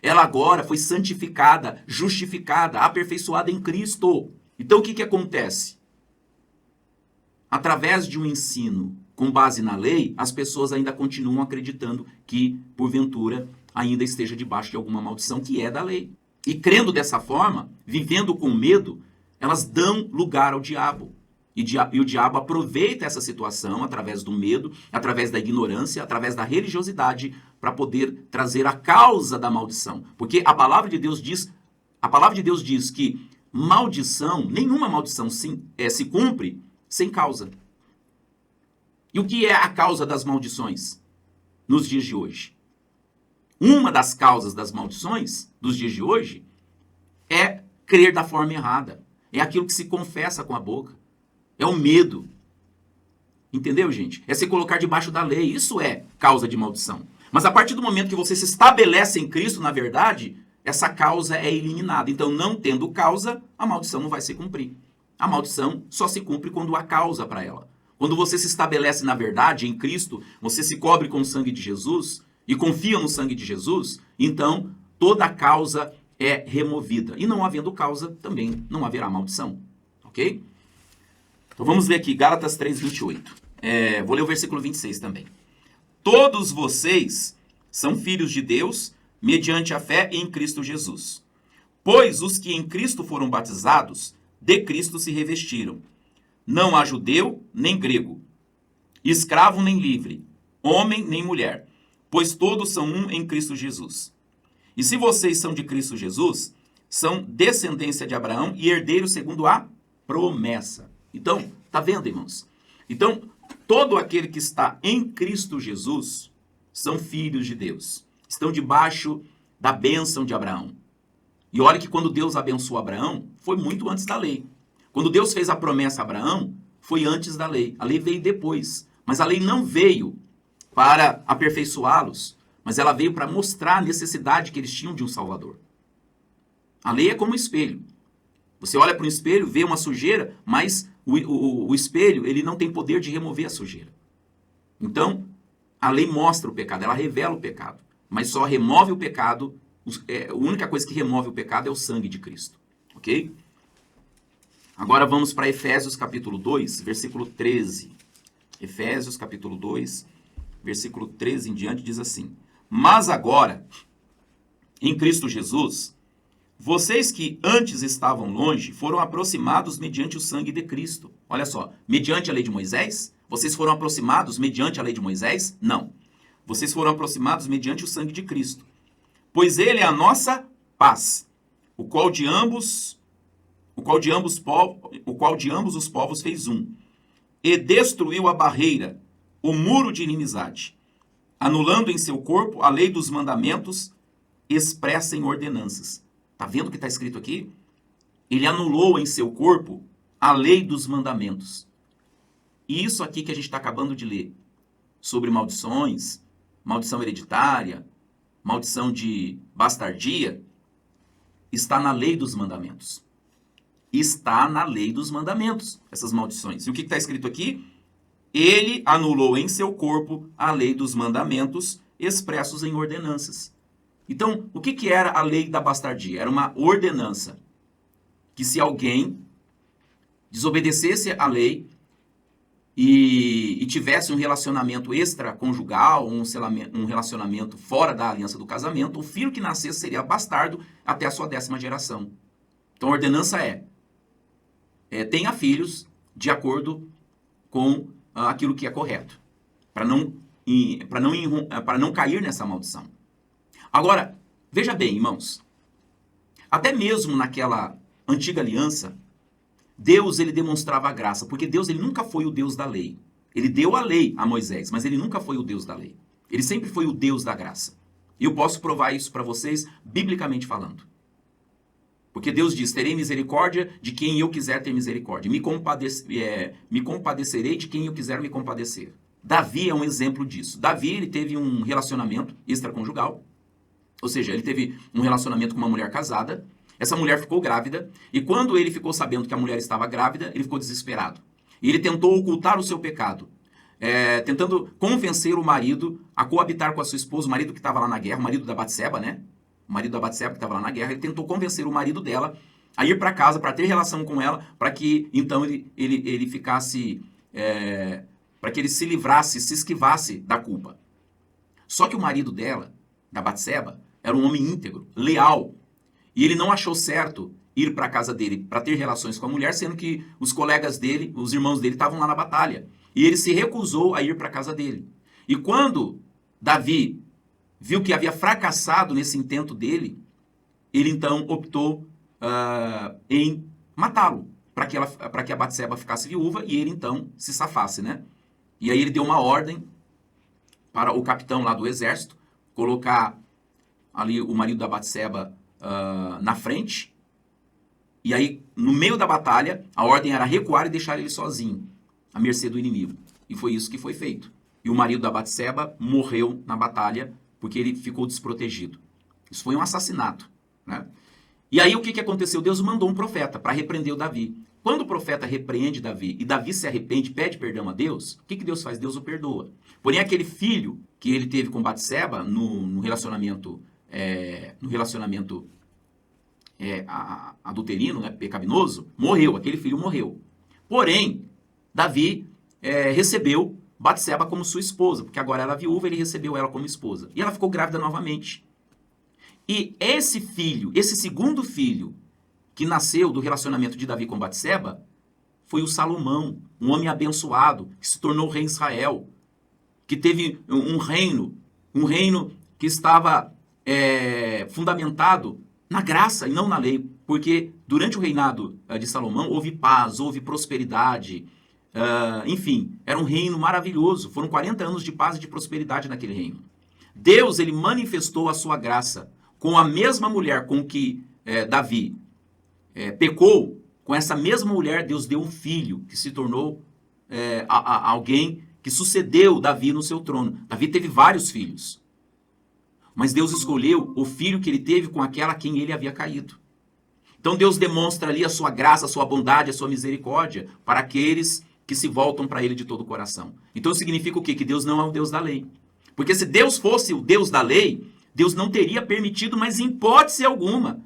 Ela agora foi santificada, justificada, aperfeiçoada em Cristo. Então o que acontece? Através de um ensino com base na lei, as pessoas ainda continuam acreditando que, porventura, ainda esteja debaixo de alguma maldição que é da lei. E crendo dessa forma, vivendo com medo, elas dão lugar ao diabo. E o diabo aproveita essa situação através do medo, através da ignorância, através da religiosidade, para poder trazer a causa da maldição. Porque a palavra de Deus diz que maldição, nenhuma maldição se cumpre sem causa. E o que é a causa das maldições nos dias de hoje? Uma das causas das maldições dos dias de hoje é crer da forma errada. É aquilo que se confessa com a boca. É o medo. Entendeu, gente? É se colocar debaixo da lei. Isso é causa de maldição. Mas a partir do momento que você se estabelece em Cristo, na verdade, essa causa é eliminada. Então, não tendo causa, a maldição não vai se cumprir. A maldição só se cumpre quando há causa para ela. Quando você se estabelece na verdade, em Cristo, você se cobre com o sangue de Jesus e confia no sangue de Jesus, então toda a causa é removida. E não havendo causa, também não haverá maldição. Ok? Então vamos ler aqui, Gálatas 3:28. Vou ler o versículo 26 também. Todos vocês são filhos de Deus, mediante a fé em Cristo Jesus. Pois os que em Cristo foram batizados, de Cristo se revestiram. Não há judeu nem grego, escravo nem livre, homem nem mulher, pois todos são um em Cristo Jesus. E se vocês são de Cristo Jesus, são descendência de Abraão e herdeiros segundo a promessa. Então, tá vendo, irmãos? Então, todo aquele que está em Cristo Jesus são filhos de Deus. Estão debaixo da bênção de Abraão. E olha que quando Deus abençoou Abraão, foi muito antes da lei. Quando Deus fez a promessa a Abraão, foi antes da lei. A lei veio depois. Mas a lei não veio para aperfeiçoá-los, mas ela veio para mostrar a necessidade que eles tinham de um Salvador. A lei é como um espelho. Você olha para um espelho, vê uma sujeira, mas o espelho ele não tem poder de remover a sujeira. Então, a lei mostra o pecado, ela revela o pecado, mas só remove o pecado A única coisa que remove o pecado é o sangue de Cristo. Ok? Agora vamos para Efésios capítulo 2, versículo 13. Efésios capítulo 2, versículo 13 em diante diz assim: Mas agora, em Cristo Jesus, vocês que antes estavam longe foram aproximados mediante o sangue de Cristo. Olha só, mediante a lei de Moisés? Vocês foram aproximados mediante a lei de Moisés? Não. Vocês foram aproximados mediante o sangue de Cristo. Pois ele é a nossa paz, o qual de ambos os povos fez um, e destruiu a barreira, o muro de inimizade, anulando em seu corpo a lei dos mandamentos expressa em ordenanças. Está vendo o que está escrito aqui? Ele anulou em seu corpo a lei dos mandamentos. E isso aqui que a gente está acabando de ler, sobre maldições, maldição hereditária, maldição de bastardia, está na lei dos mandamentos. Está na lei dos mandamentos, essas maldições. E o que está escrito aqui? Ele anulou em seu corpo a lei dos mandamentos expressos em ordenanças. Então, o que era a lei da bastardia? Era uma ordenança que se alguém desobedecesse à lei e tivesse um relacionamento extraconjugal, um relacionamento fora da aliança do casamento, o filho que nascesse seria bastardo até a sua 10ª geração. Então, a ordenança tenha filhos de acordo com aquilo que é correto, para não cair nessa maldição. Agora, veja bem, irmãos, até mesmo naquela antiga aliança, Deus ele demonstrava a graça, porque Deus ele nunca foi o Deus da lei. Ele deu a lei a Moisés, mas ele nunca foi o Deus da lei. Ele sempre foi o Deus da graça. E eu posso provar isso para vocês, biblicamente falando. Porque Deus diz, terei misericórdia de quem eu quiser ter misericórdia. Me compadecerei de quem eu quiser me compadecer. Davi é um exemplo disso. Davi ele teve um relacionamento extraconjugal. Ou seja, ele teve um relacionamento com uma mulher casada. Essa mulher ficou grávida. E quando ele ficou sabendo que a mulher estava grávida, ele ficou desesperado. E ele tentou ocultar o seu pecado. Tentando convencer o marido a coabitar com a sua esposa. O marido que estava lá na guerra, o marido da Batseba, né? O marido da Batseba que estava lá na guerra, ele tentou convencer o marido dela a ir para casa, para ter relação com ela, para que então ele ficasse, para que ele se livrasse, se esquivasse da culpa. Só que o marido dela, da Batseba, era um homem íntegro, leal, e ele não achou certo ir para a casa dele para ter relações com a mulher, sendo que os colegas dele, os irmãos dele, estavam lá na batalha. E ele se recusou a ir para a casa dele. E quando Davi viu que havia fracassado nesse intento dele, ele então optou em matá-lo, para que a Batseba ficasse viúva e ele então se safasse, né? E aí ele deu uma ordem para o capitão lá do exército colocar ali o marido da Batseba na frente, e aí no meio da batalha a ordem era recuar e deixar ele sozinho, à mercê do inimigo. E foi isso que foi feito. E o marido da Batseba morreu na batalha porque ele ficou desprotegido. Isso foi um assassinato, né? E aí o que aconteceu? Deus mandou um profeta para repreender o Davi. Quando o profeta repreende Davi e Davi se arrepende, pede perdão a Deus, o que Deus faz? Deus o perdoa. Porém, aquele filho que ele teve com Batseba no relacionamento adulterino, né, pecaminoso, morreu. Aquele filho morreu. Porém, Davi recebeu Batseba como sua esposa, porque agora ela é viúva, ele recebeu ela como esposa. E ela ficou grávida novamente. E esse filho, esse segundo filho, que nasceu do relacionamento de Davi com Batseba, foi o Salomão, um homem abençoado, que se tornou rei de Israel, que teve um reino que estava fundamentado na graça e não na lei, porque durante o reinado de Salomão houve paz, houve prosperidade, enfim, era um reino maravilhoso. Foram 40 anos de paz e de prosperidade naquele reino. Deus ele manifestou a sua graça com a mesma mulher com que Davi pecou. Com essa mesma mulher, Deus deu um filho que se tornou alguém que sucedeu Davi no seu trono. Davi teve vários filhos, mas Deus escolheu o filho que ele teve com aquela a quem ele havia caído. Então Deus demonstra ali a sua graça, a sua bondade, a sua misericórdia para aqueles que se voltam para ele de todo o coração. Então significa o quê? Que Deus não é o Deus da lei. Porque se Deus fosse o Deus da lei, Deus não teria permitido, mas em hipótese alguma,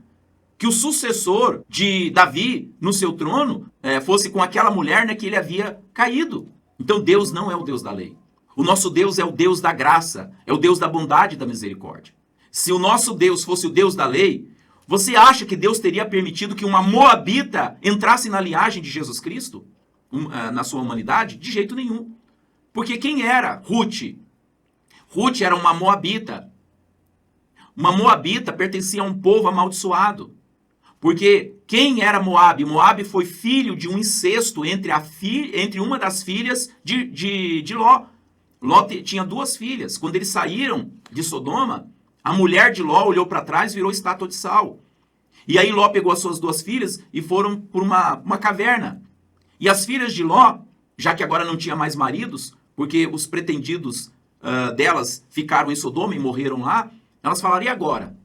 que o sucessor de Davi no seu trono fosse com aquela mulher, né, que ele havia caído. Então Deus não é o Deus da lei. O nosso Deus é o Deus da graça, é o Deus da bondade e da misericórdia. Se o nosso Deus fosse o Deus da lei, você acha que Deus teria permitido que uma moabita entrasse na linhagem de Jesus Cristo? Na sua humanidade? De jeito nenhum. Porque quem era Ruth? Ruth era uma moabita. Uma moabita pertencia a um povo amaldiçoado. Porque quem era Moabe? Moabe foi filho de um incesto entre uma das filhas de Ló. Ló tinha duas filhas. Quando eles saíram de Sodoma, a mulher de Ló olhou para trás e virou estátua de sal. E aí Ló pegou as suas duas filhas e foram por uma caverna. E as filhas de Ló, já que agora não tinha mais maridos, porque os pretendidos delas ficaram em Sodoma e morreram lá, elas falaram, e agora?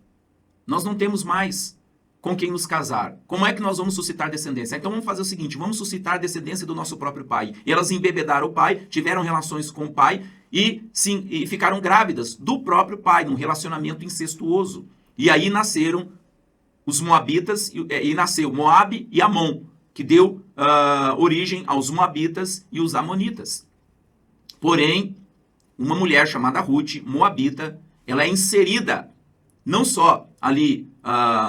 Nós não temos mais com quem nos casar. Como é que nós vamos suscitar descendência? Então vamos fazer o seguinte, vamos suscitar a descendência do nosso próprio pai. E elas embebedaram o pai, tiveram relações com o pai e ficaram grávidas do próprio pai, num relacionamento incestuoso. E aí nasceram os moabitas, e nasceu Moabe e Amon, que deu origem aos moabitas e os amonitas. Porém, uma mulher chamada Ruth, moabita, ela é inserida não só ali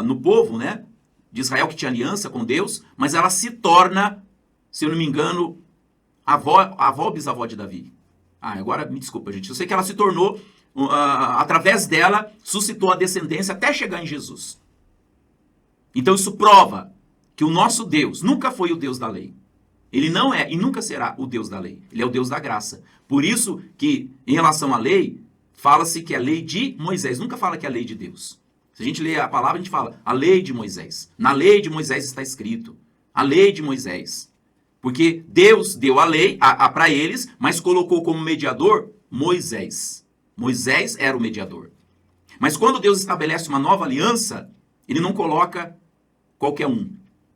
no povo, né, de Israel que tinha aliança com Deus, mas ela se torna, se eu não me engano, a avó ou bisavó de Davi. Agora me desculpa, gente. Eu sei que ela se tornou, através dela, suscitou a descendência até chegar em Jesus. Então isso prova que o nosso Deus nunca foi o Deus da lei. Ele não é e nunca será o Deus da lei. Ele é o Deus da graça. Por isso que, em relação à lei, fala-se que é a lei de Moisés. Nunca fala que é a lei de Deus. Se a gente lê a palavra, a gente fala a lei de Moisés. Na lei de Moisés está escrito. A lei de Moisés. Porque Deus deu a lei para eles, mas colocou como mediador Moisés. Moisés era o mediador. Mas quando Deus estabelece uma nova aliança, ele não coloca qualquer um.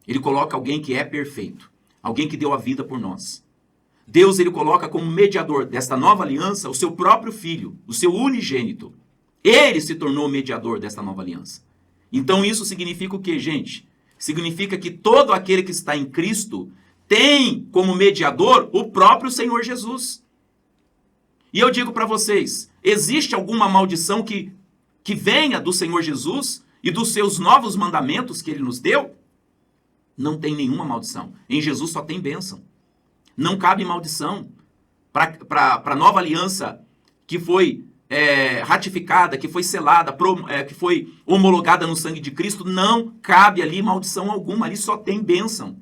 Ele coloca alguém que é perfeito. Alguém que deu a vida por nós. Deus, ele coloca como mediador desta nova aliança o seu próprio filho, o seu unigênito. Ele se tornou mediador desta nova aliança. Então isso significa o quê, gente? Significa que todo aquele que está em Cristo tem como mediador o próprio Senhor Jesus. E eu digo para vocês, existe alguma maldição que venha do Senhor Jesus e dos seus novos mandamentos que ele nos deu? Não tem nenhuma maldição. Em Jesus só tem bênção. Não cabe maldição para a nova aliança que foi ratificada, que foi selada, que foi homologada no sangue de Cristo. Não cabe ali maldição alguma. Ali só tem bênção.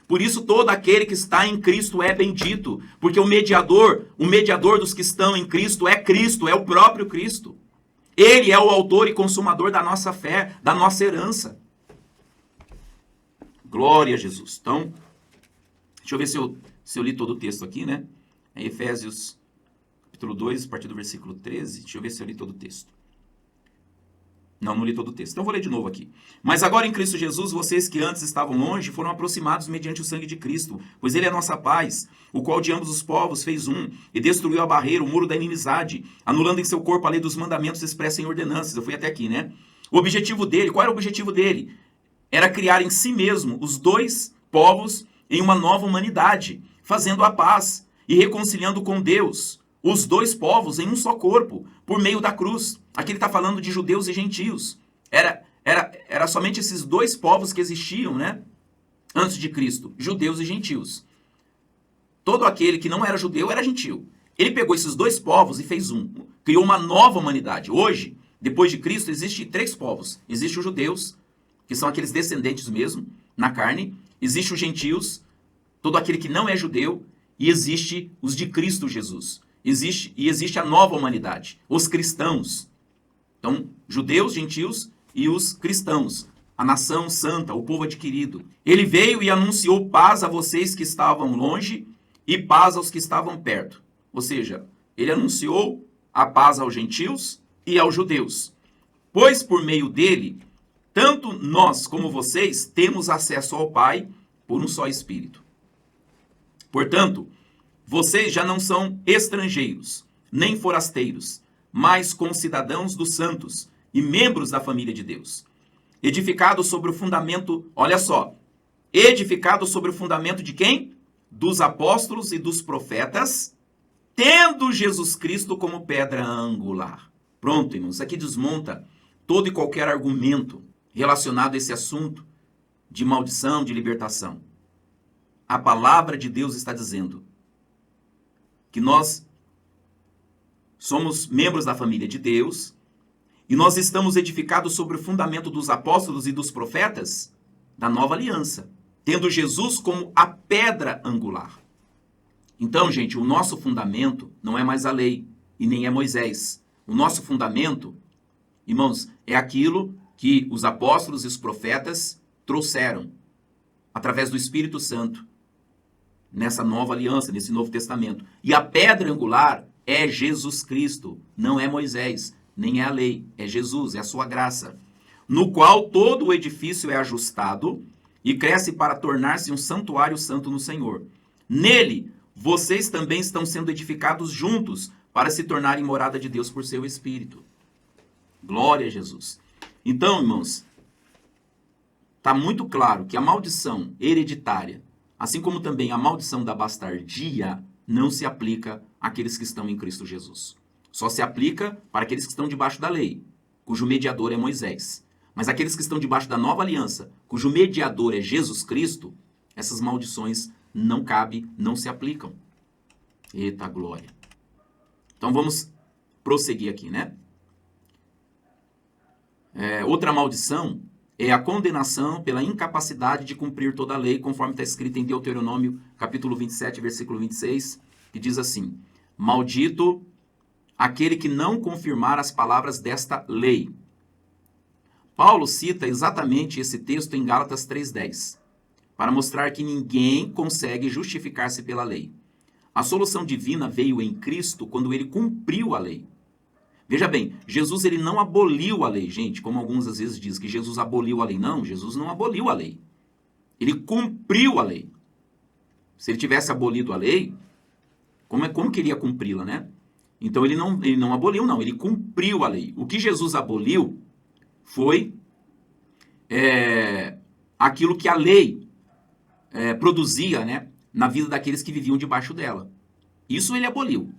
Por isso todo aquele que está em Cristo é bendito. Porque o mediador dos que estão em Cristo, é o próprio Cristo. Ele é o autor e consumador da nossa fé, da nossa herança. Glória a Jesus. Então, deixa eu ver se eu li todo o texto aqui, né? É Efésios, capítulo 2, a partir do versículo 13. Deixa eu ver se eu li todo o texto. Não li todo o texto. Então, eu vou ler de novo aqui. Mas agora em Cristo Jesus, vocês que antes estavam longe, foram aproximados mediante o sangue de Cristo, pois ele é a nossa paz, o qual de ambos os povos fez um, e destruiu a barreira, o muro da inimizade, anulando em seu corpo a lei dos mandamentos expressa em ordenanças. Eu fui até aqui, né? O objetivo dele, qual era o objetivo dele? Era criar em si mesmo os dois povos em uma nova humanidade, fazendo a paz e reconciliando com Deus os dois povos em um só corpo, por meio da cruz. Aqui ele está falando de judeus e gentios. Era somente esses dois povos que existiam, né? Antes de Cristo, judeus e gentios. Todo aquele que não era judeu era gentio. Ele pegou esses dois povos e fez um. Criou uma nova humanidade. Hoje, depois de Cristo, existem três povos. Existem os judeus, que são aqueles descendentes mesmo, na carne. Existem os gentios, todo aquele que não é judeu. E existe os de Cristo Jesus. Existe a nova humanidade, os cristãos. Então, judeus, gentios e os cristãos. A nação santa, o povo adquirido. Ele veio e anunciou paz a vocês que estavam longe e paz aos que estavam perto. Ou seja, ele anunciou a paz aos gentios e aos judeus. Pois por meio dele, tanto nós como vocês temos acesso ao Pai por um só Espírito. Portanto, vocês já não são estrangeiros, nem forasteiros, mas concidadãos dos santos e membros da família de Deus. Edificado sobre o fundamento, olha só, edificado sobre o fundamento de quem? Dos apóstolos e dos profetas, tendo Jesus Cristo como pedra angular. Pronto, irmãos, isso aqui desmonta todo e qualquer argumento relacionado a esse assunto de maldição, de libertação. A palavra de Deus está dizendo que nós somos membros da família de Deus e nós estamos edificados sobre o fundamento dos apóstolos e dos profetas da nova aliança, tendo Jesus como a pedra angular. Então, gente, o nosso fundamento não é mais a lei e nem é Moisés. O nosso fundamento, irmãos, é aquilo que os apóstolos e os profetas trouxeram através do Espírito Santo nessa nova aliança, nesse Novo Testamento. E a pedra angular é Jesus Cristo, não é Moisés, nem é a lei, é Jesus, é a sua graça, no qual todo o edifício é ajustado e cresce para tornar-se um santuário santo no Senhor. Nele, vocês também estão sendo edificados juntos para se tornarem morada de Deus por seu Espírito. Glória a Jesus. Então, irmãos, está muito claro que a maldição hereditária, assim como também a maldição da bastardia, não se aplica àqueles que estão em Cristo Jesus. Só se aplica para aqueles que estão debaixo da lei, cujo mediador é Moisés. Mas aqueles que estão debaixo da nova aliança, cujo mediador é Jesus Cristo, essas maldições não cabem, não se aplicam. Eita glória. Então vamos prosseguir aqui, né? Outra maldição é a condenação pela incapacidade de cumprir toda a lei, conforme está escrito em Deuteronômio, capítulo 27, versículo 26, que diz assim: maldito aquele que não confirmar as palavras desta lei. Paulo cita exatamente esse texto em Gálatas 3:10, para mostrar que ninguém consegue justificar-se pela lei. A solução divina veio em Cristo quando ele cumpriu a lei. Veja bem, Jesus ele não aboliu a lei, gente, como alguns às vezes dizem que Jesus aboliu a lei. Não, Jesus não aboliu a lei. Ele cumpriu a lei. Se ele tivesse abolido a lei, como que ele ia cumpri-la, né? Então ele não aboliu, não, ele cumpriu a lei. O que Jesus aboliu foi aquilo que a lei produzia, né, na vida daqueles que viviam debaixo dela. Isso ele aboliu.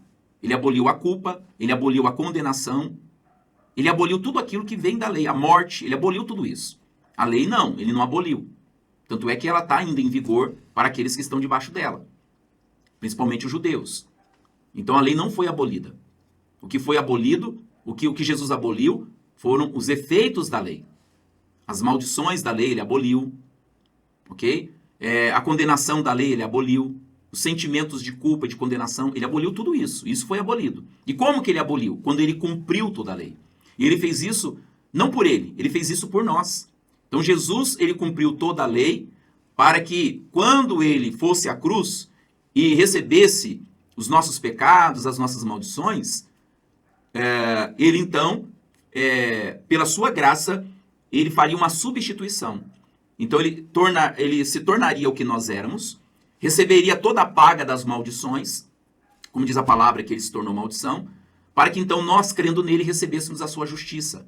Ele aboliu a culpa, ele aboliu a condenação, ele aboliu tudo aquilo que vem da lei, a morte, ele aboliu tudo isso. A lei não, ele não aboliu. Tanto é que ela está ainda em vigor para aqueles que estão debaixo dela, principalmente os judeus. Então a lei não foi abolida. O que foi abolido, o que Jesus aboliu, foram os efeitos da lei. As maldições da lei ele aboliu, ok? A condenação da lei ele aboliu. Os sentimentos de culpa e de condenação, ele aboliu tudo isso. Isso foi abolido. E como que ele aboliu? Quando ele cumpriu toda a lei. E ele fez isso não por ele fez isso por nós. Então Jesus, ele cumpriu toda a lei para que quando ele fosse à cruz e recebesse os nossos pecados, as nossas maldições, ele então, pela sua graça, ele faria uma substituição. Então ele se tornaria o que nós éramos, receberia toda a paga das maldições, como diz a palavra que ele se tornou maldição, para que então nós, crendo nele, recebêssemos a sua justiça.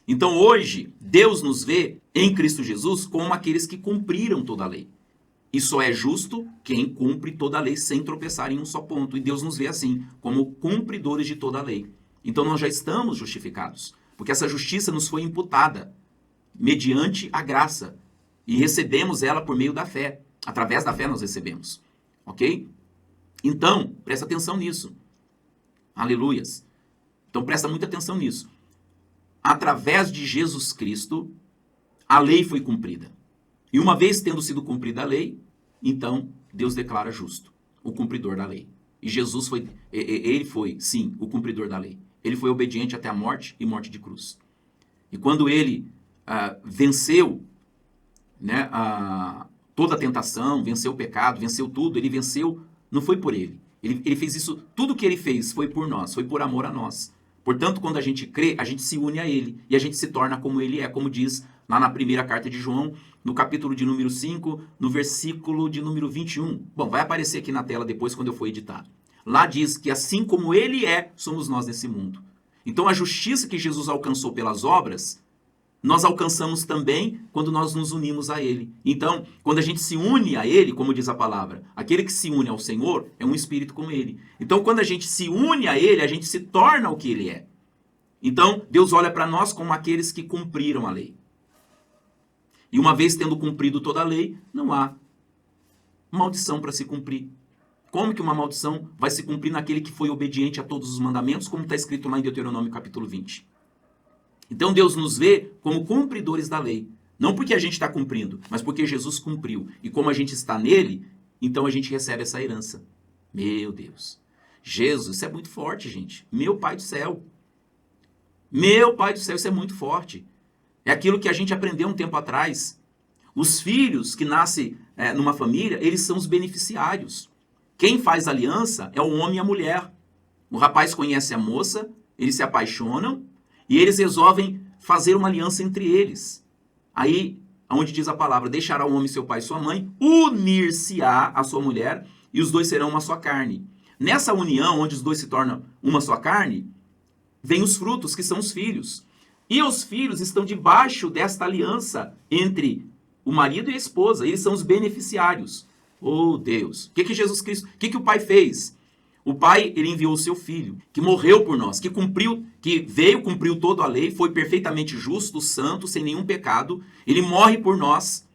Então hoje, Deus nos vê em Cristo Jesus como aqueles que cumpriram toda a lei. E só é justo quem cumpre toda a lei sem tropeçar em um só ponto. E Deus nos vê assim, como cumpridores de toda a lei. Então nós já estamos justificados, porque essa justiça nos foi imputada mediante a graça. E recebemos ela por meio da fé. Através da fé nós recebemos. Ok? Então, presta atenção nisso. Aleluias. Então presta muita atenção nisso. Através de Jesus Cristo, a lei foi cumprida. E uma vez tendo sido cumprida a lei, então Deus declara justo o cumpridor da lei. E Jesus ele foi, sim, o cumpridor da lei. Ele foi obediente até a morte e morte de cruz. E quando ele venceu, né, toda a tentação, venceu o pecado, venceu tudo, ele venceu, não foi por ele. Ele fez isso, tudo que ele fez foi por nós, foi por amor a nós. Portanto, quando a gente crê, a gente se une a ele e a gente se torna como ele é, como diz lá na primeira carta de João, no capítulo de número 5, no versículo de número 21. Bom, vai aparecer aqui na tela depois quando eu for editar. Lá diz que assim como ele é, somos nós nesse mundo. Então a justiça que Jesus alcançou pelas obras, nós alcançamos também quando nós nos unimos a Ele. Então, quando a gente se une a Ele, como diz a palavra, aquele que se une ao Senhor é um espírito como Ele. Então, quando a gente se une a Ele, a gente se torna o que Ele é. Então, Deus olha para nós como aqueles que cumpriram a lei. E uma vez tendo cumprido toda a lei, não há maldição para se cumprir. Como que uma maldição vai se cumprir naquele que foi obediente a todos os mandamentos, como está escrito lá em Deuteronômio capítulo 20? Então Deus nos vê como cumpridores da lei. Não porque a gente está cumprindo, mas porque Jesus cumpriu. E como a gente está nele, então a gente recebe essa herança. Meu Deus. Jesus, isso é muito forte, gente. Meu Pai do céu. Meu Pai do céu, isso é muito forte. É aquilo que a gente aprendeu um tempo atrás. Os filhos que nascem numa família, eles são os beneficiários. Quem faz aliança é o homem e a mulher. O rapaz conhece a moça, eles se apaixonam e eles resolvem fazer uma aliança entre eles. Aí, onde diz a palavra, deixará o homem seu pai e sua mãe, unir-se-á a sua mulher e os dois serão uma só carne. Nessa união, onde os dois se tornam uma só carne, vem os frutos, que são os filhos. E os filhos estão debaixo desta aliança entre o marido e a esposa. Eles são os beneficiários. Oh, Deus. O que Jesus Cristo, o que o Pai fez? O Pai, ele enviou o seu Filho, que morreu por nós, que cumpriu toda a lei, foi perfeitamente justo, santo, sem nenhum pecado. Ele morre por nós.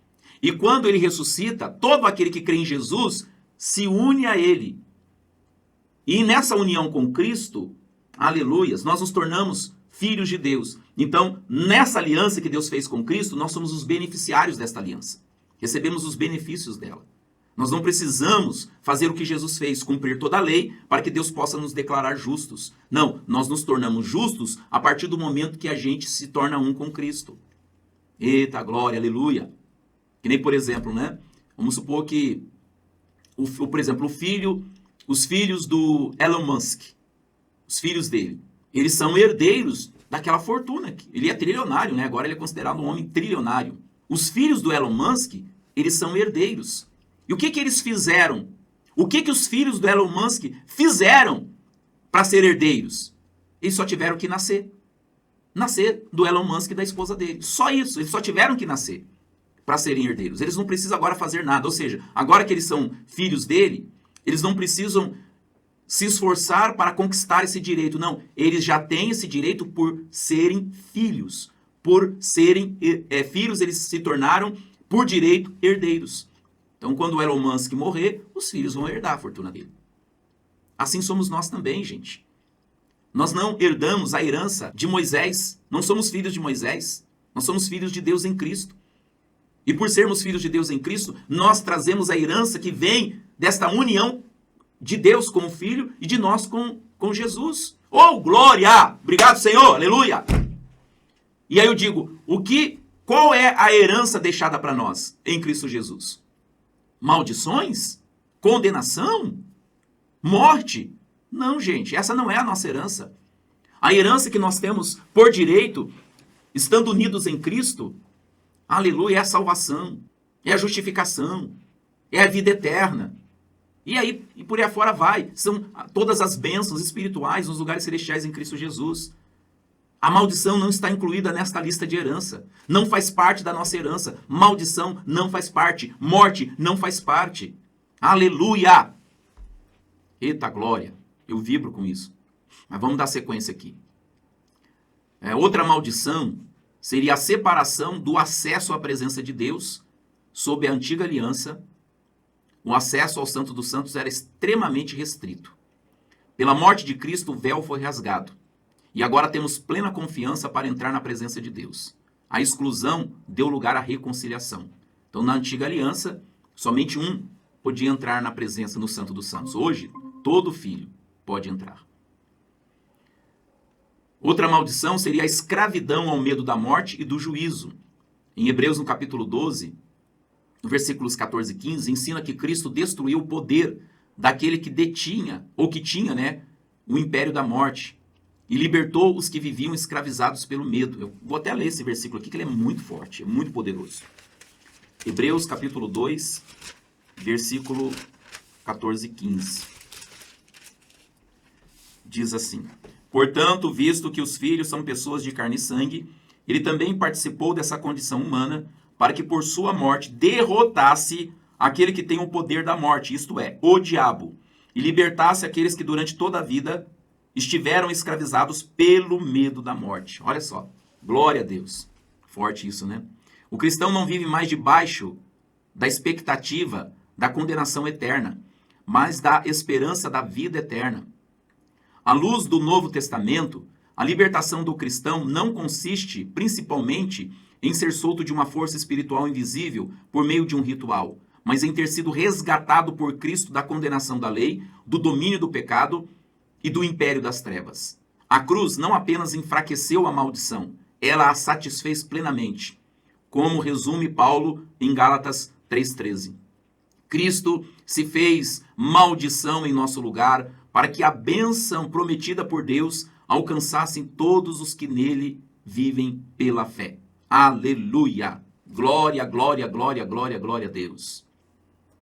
E quando ele ressuscita, todo aquele que crê em Jesus se une a ele. E nessa união com Cristo, aleluias, nós nos tornamos filhos de Deus. Então, nessa aliança que Deus fez com Cristo, nós somos os beneficiários desta aliança. Recebemos os benefícios dela. Nós não precisamos fazer o que Jesus fez, cumprir toda a lei, para que Deus possa nos declarar justos. Não, nós nos tornamos justos a partir do momento que a gente se torna um com Cristo. Eita glória, aleluia. Que nem, por exemplo, né? Vamos supor que, por exemplo, os filhos do Elon Musk, os filhos dele, eles são herdeiros daquela fortuna. Ele é trilionário, né? Agora ele é considerado um homem trilionário. Os filhos do Elon Musk, eles são herdeiros. E o que eles fizeram? O que os filhos do Elon Musk fizeram para ser herdeiros? Eles só tiveram que nascer. Nascer do Elon Musk e da esposa dele. Só isso. Eles só tiveram que nascer para serem herdeiros. Eles não precisam agora fazer nada. Ou seja, agora que eles são filhos dele, eles não precisam se esforçar para conquistar esse direito. Não, eles já têm esse direito por serem filhos. Por serem filhos, eles se tornaram, por direito, herdeiros. Então, quando o Elon Musk morrer, os filhos vão herdar a fortuna dele. Assim somos nós também, gente. Nós não herdamos a herança de Moisés. Não somos filhos de Moisés. Nós somos filhos de Deus em Cristo. E por sermos filhos de Deus em Cristo, nós trazemos a herança que vem desta união de Deus com o Filho e de nós com Jesus. Oh, glória! Obrigado, Senhor! Aleluia! E aí eu digo, qual é a herança deixada para nós em Cristo Jesus? Maldições? Condenação? Morte? Não, gente, essa não é a nossa herança. A herança que nós temos por direito, estando unidos em Cristo, aleluia, é a salvação, é a justificação, é a vida eterna. E por aí afora vai. São todas as bênçãos espirituais nos lugares celestiais em Cristo Jesus. A maldição não está incluída nesta lista de herança. Não faz parte da nossa herança. Maldição não faz parte. Morte não faz parte. Aleluia! Eita glória! Eu vibro com isso. Mas vamos dar sequência aqui. Outra maldição seria a separação do acesso à presença de Deus sob a antiga aliança. O acesso ao Santo dos Santos era extremamente restrito. Pela morte de Cristo, o véu foi rasgado. E agora temos plena confiança para entrar na presença de Deus. A exclusão deu lugar à reconciliação. Então, na antiga aliança, somente um podia entrar na presença no Santo dos Santos. Hoje, todo filho pode entrar. Outra maldição seria a escravidão ao medo da morte e do juízo. Em Hebreus, no capítulo 12, no versículos 14 e 15, ensina que Cristo destruiu o poder daquele que detinha, ou que tinha, o império da morte. E libertou os que viviam escravizados pelo medo. Eu vou até ler esse versículo aqui, que ele é muito forte, é muito poderoso. Hebreus capítulo 2, versículo 14 e 15. Diz assim: Portanto, visto que os filhos são pessoas de carne e sangue, ele também participou dessa condição humana para que por sua morte derrotasse aquele que tem o poder da morte, isto é, o diabo, e libertasse aqueles que durante toda a vida estiveram escravizados pelo medo da morte. Olha só, glória a Deus. Forte isso, né? O cristão não vive mais debaixo da expectativa da condenação eterna, mas da esperança da vida eterna. À luz do Novo Testamento, a libertação do cristão não consiste principalmente em ser solto de uma força espiritual invisível por meio de um ritual, mas em ter sido resgatado por Cristo da condenação da lei, do domínio do pecado e do império das trevas. A cruz não apenas enfraqueceu a maldição, ela a satisfez plenamente, como resume Paulo em Gálatas 3,13. Cristo se fez maldição em nosso lugar para que a bênção prometida por Deus alcançasse todos os que nele vivem pela fé. Aleluia! Glória, glória, glória, glória, glória a Deus.